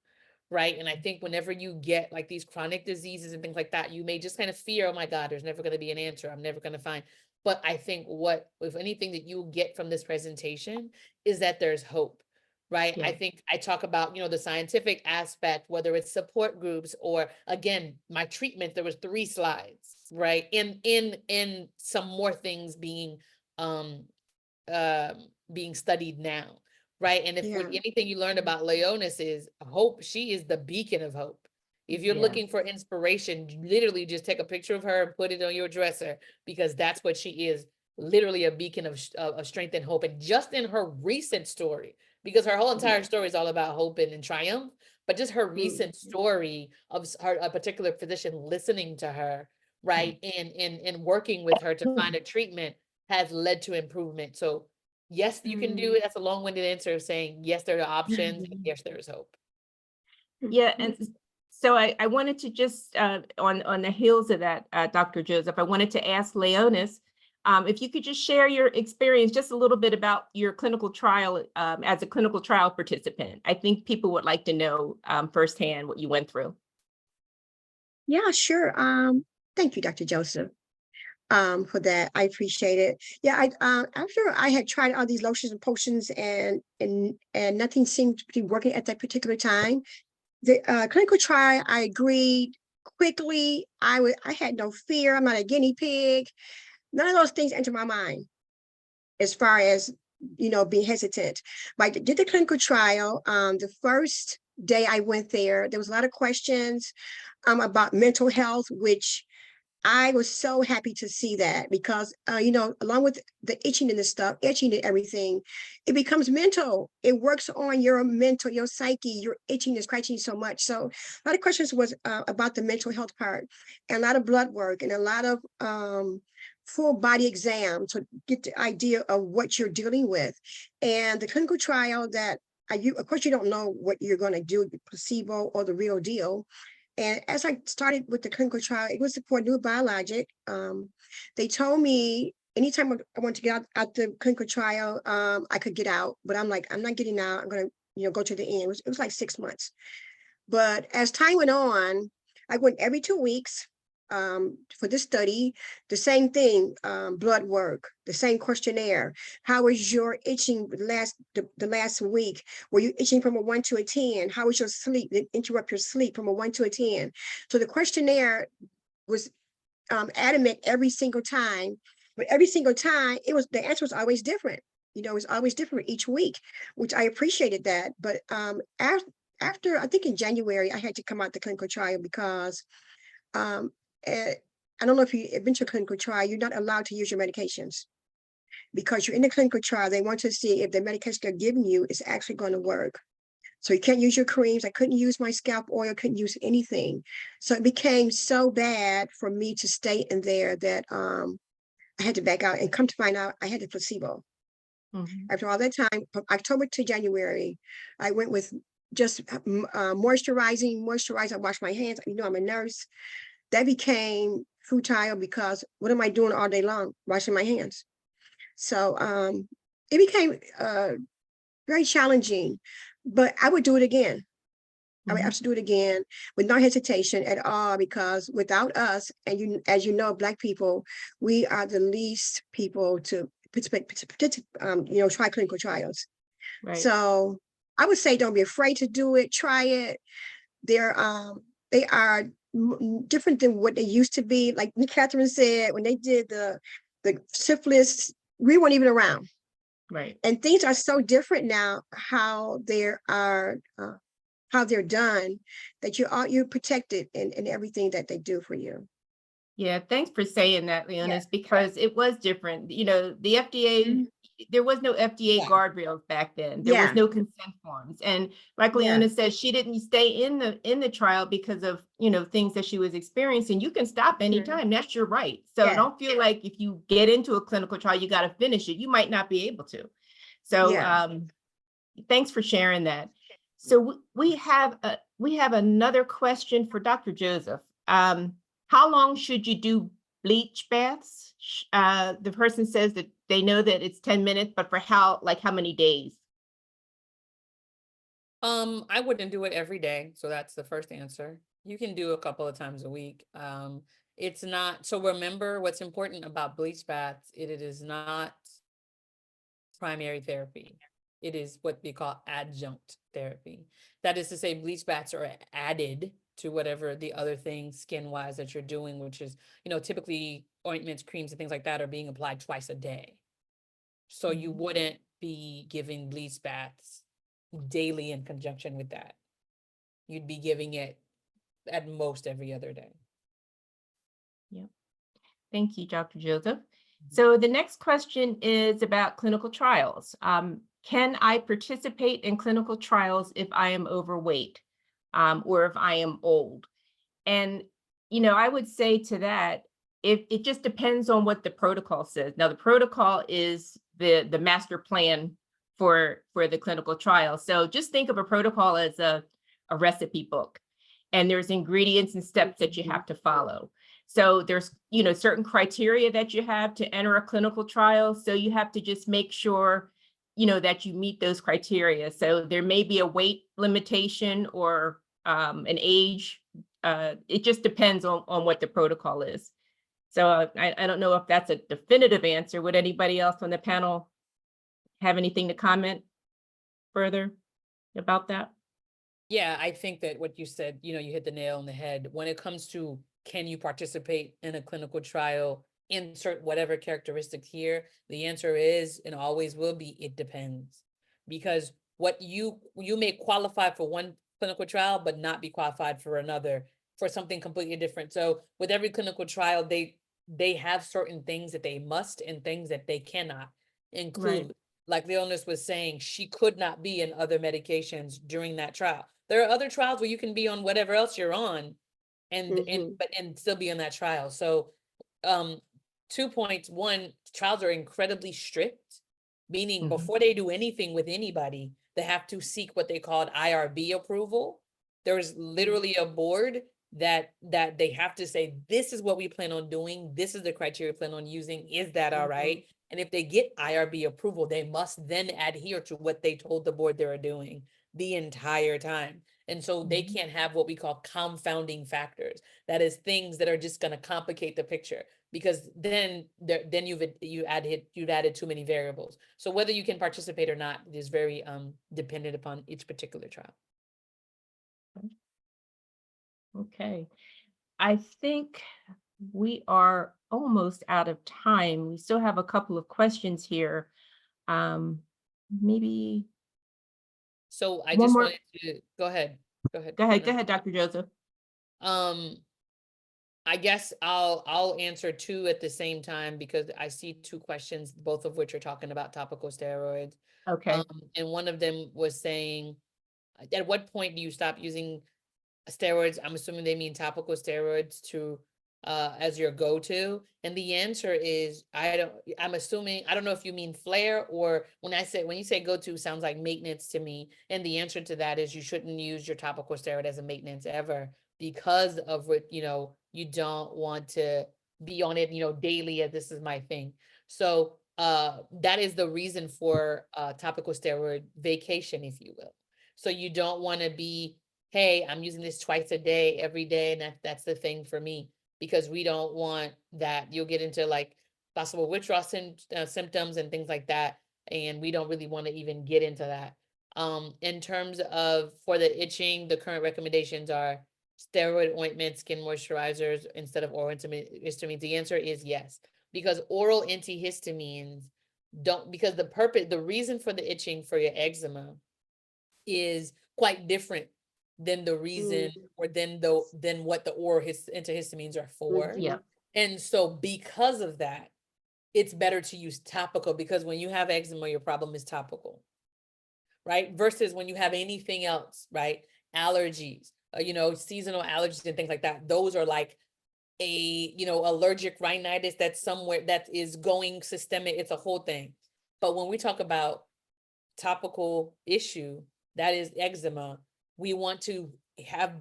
right? And I think whenever you get like these chronic diseases and things like that, you may just kind of fear, oh my God, there's never going to be an answer. I'm never going to find. But I think what, if anything that you get from this presentation is that there's hope, right? Yeah. I think I talk about, the scientific aspect, whether it's support groups or again, my treatment, there was 3 slides, right? In some more things um, being studied now, right? And if Yeah. anything you learned about Leonis is hope, she is the beacon of hope. If you're Yeah. looking for inspiration, you literally just take a picture of her and put it on your dresser, because that's what she is, literally a beacon of strength and hope. And just in her recent story, because her whole entire story is all about hope and triumph, but just her recent story of a particular physician listening to her, right, and working with her to find a treatment has led to improvement. So yes, you can do it. That's a long-winded answer of saying, yes, there are options. And yes, there is hope. Yeah, and so I wanted to just, on the heels of that, Dr. Joseph, I wanted to ask Leonis, if you could just share your experience, just a little bit about your clinical trial, as a clinical trial participant. I think people would like to know firsthand what you went through. Yeah, sure. Thank you, Dr. Joseph, for that. I appreciate it. Yeah, after I had tried all these lotions and potions and nothing seemed to be working at that particular time. The clinical trial, I agreed quickly. I had no fear. I'm not a guinea pig. None of those things entered my mind as far as being hesitant. But I did the clinical trial. The first day I went there was a lot of questions about mental health, which I was so happy to see that, because, along with the itching and the stuff, itching and everything, it becomes mental. It works on your mental, your psyche, your itching and scratching so much. So a lot of questions was about the mental health part, and a lot of blood work and a lot of full body exam to get the idea of what you're dealing with. And the clinical trial that of course, you don't know what you're going to do, the placebo or the real deal. And as I started with the clinical trial, it was for a new biologic. They told me anytime I want to get out the clinical trial, I could get out. But I'm like, I'm not getting out. I'm going to, go to the end. It was like 6 months. But as time went on, I went every 2 weeks for this study. The same thing, blood work, the same questionnaire. How was your itching the last week? Were you itching from a 1 to a 10? How was your sleep? Did it interrupt your sleep from a 1 to a 10? So the questionnaire was adamant every single time, but every single time the answer was always different. It was always different each week, which I appreciated that. But after I think in January, I had to come out the clinical trial because I don't know if you've been to a clinical trial, you're not allowed to use your medications because you're in the clinical trial. They want to see if the medication they're giving you is actually going to work. So you can't use your creams. I couldn't use my scalp oil, couldn't use anything. So it became so bad for me to stay in there that I had to back out, and come to find out I had the placebo. After all that time, from October to January, I went with just moisturizing. I wash my hands. I'm a nurse. That became futile because what am I doing all day long? Washing my hands. So it became very challenging, but I would do it again. I would absolutely do it again with no hesitation at all, because without us, and as you know, Black people, we are the least people to try clinical trials. Right. So I would say don't be afraid to do it. Try it. They are different than what they used to be. Like Catherine said, when they did the syphilis, we weren't even around. Right. And things are so different now, how they're done, that you're protected in everything that they do for you. Yeah, thanks for saying that, Leonis, Yeah. because it was different. The FDA, there was no FDA Yeah. guardrails back then. There was Yeah. no consent forms. And like Yeah. Leonis said, she didn't stay in the trial because of, things that she was experiencing. You can stop anytime. That's your right. So Yeah. don't feel like if you get into a clinical trial, you got to finish it. You might not be able to. So Yeah. thanks for sharing that. So we have another question for Dr. Joseph. How long should you do bleach baths? The person says that they know that it's 10 minutes, but for how many days? I wouldn't do it every day, so that's the first answer. You can do a couple of times a week. It's not, so remember what's important about bleach baths, it is not primary therapy. It is what we call adjunct therapy. That is to say, bleach baths are added to whatever the other things skin-wise that you're doing, which is, typically ointments, creams, and things like that are being applied twice a day. So you wouldn't be giving bleach baths daily in conjunction with that. You'd be giving it at most every other day. Yep. Thank you, Dr. Joseph. So the next question is about clinical trials. Can I participate in clinical trials if I am overweight or if I am old? And, I would say to that, if it just depends on what the protocol says. Now, the protocol is the master plan for the clinical trial. So just think of a protocol as a recipe book, and there's ingredients and steps that you have to follow. So there's, certain criteria that you have to enter a clinical trial. So you have to just make sure, that you meet those criteria. So there may be a weight limitation or an age. It just depends on what the protocol is. So I don't know if that's a definitive answer. Would anybody else on the panel have anything to comment further about that? Yeah, I think that what you said, you hit the nail on the head. When it comes to can you participate in a clinical trial, insert whatever characteristics here, the answer is and always will be, it depends. Because what you may qualify for one clinical trial, but not be qualified for another, for something completely different. So with every clinical trial, they have certain things that they must and things that they cannot include. Right. Like the illness was saying, she could not be in other medications during that trial. There are other trials where you can be on whatever else you're on and still be on that trial. So 2 points. One, trials are incredibly strict, meaning before they do anything with anybody, they have to seek what they called IRB approval. There's literally a board that they have to say, this is what we plan on doing. This is the criteria we plan on using. Is that all right? And if they get IRB approval, they must then adhere to what they told the board they were doing the entire time. And so they can't have what we call confounding factors. That is things that are just going to complicate the picture, because then you've added too many variables. So whether you can participate or not is very dependent upon each particular trial. Okay. I think we are almost out of time. We still have a couple of questions here. Maybe. So I One just more. wanted to go ahead. Go ahead, Dr. Joseph. I guess I'll answer two at the same time because I see two questions, both of which are talking about topical steroids. Okay. And one of them was saying, at what point do you stop using steroids? I'm assuming they mean topical steroids to as your go-to. And the answer is, I'm assuming, I don't know if you mean flare or when you say go-to, sounds like maintenance to me. And the answer to that is you shouldn't use your topical steroid as a maintenance ever, because of what, you don't want to be on it, daily, as this is my thing. So that is the reason for topical steroid vacation, if you will. So you don't want to be, hey, I'm using this twice a day, every day, and that's the thing for me, because we don't want that. You'll get into like possible withdrawal symptoms and things like that, and we don't really want to even get into that. In terms of for the itching, the current recommendations are steroid ointment, skin moisturizers instead of oral antihistamines. The answer is yes, because oral antihistamines because the reason for the itching for your eczema is quite different than the reason or than what the oral antihistamines are for. Yeah. And so because of that, it's better to use topical, because when you have eczema, your problem is topical, right? Versus when you have anything else, right? Allergies, seasonal allergies and things like that. Those are like allergic rhinitis that's somewhere that is going systemic. It's a whole thing. But when we talk about topical issue, that is eczema, we want to have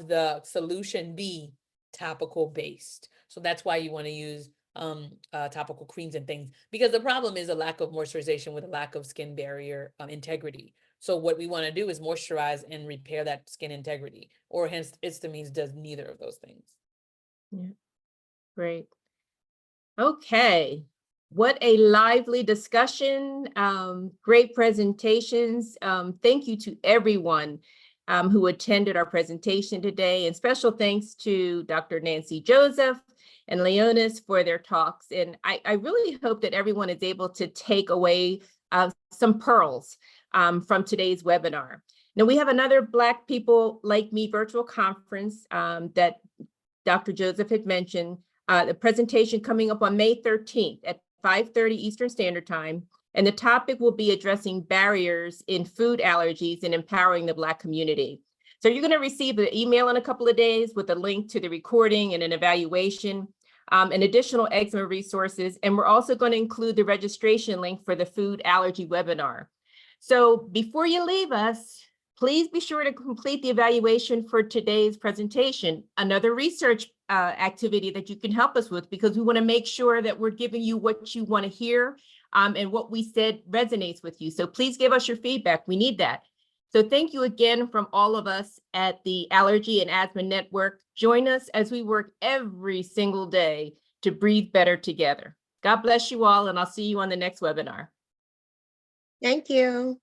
the solution be topical based. So that's why you want to use topical creams and things, because the problem is a lack of moisturization with a lack of skin barrier integrity. So what we want to do is moisturize and repair that skin integrity, or hence histamines does neither of those things. Yeah, great. Okay, what a lively discussion. Great presentations. Thank you to everyone who attended our presentation today, and special thanks to Dr. Nancy Joseph and Leonis for their talks. And I really hope that everyone is able to take away some pearls from today's webinar. Now, we have another Black People Like Me virtual conference that Dr. Joseph had mentioned, the presentation coming up on May 13th at 5:30 Eastern Standard Time. And the topic will be addressing barriers in food allergies and empowering the Black community. So you're going to receive an email in a couple of days with a link to the recording and an evaluation, and additional eczema resources. And we're also going to include the registration link for the food allergy webinar. So before you leave us, please be sure to complete the evaluation for today's presentation, another research activity that you can help us with, because we want to make sure that we're giving you what you want to hear and what we said resonates with you. So please give us your feedback. We need that. So thank you again from all of us at the Allergy and Asthma Network. Join us as we work every single day to breathe better together. God bless you all, and I'll see you on the next webinar. Thank you.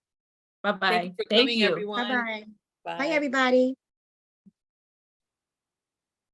Bye-bye. Thank you for Thank coming, you. everyone. Bye-bye. Bye, Bye. everybody.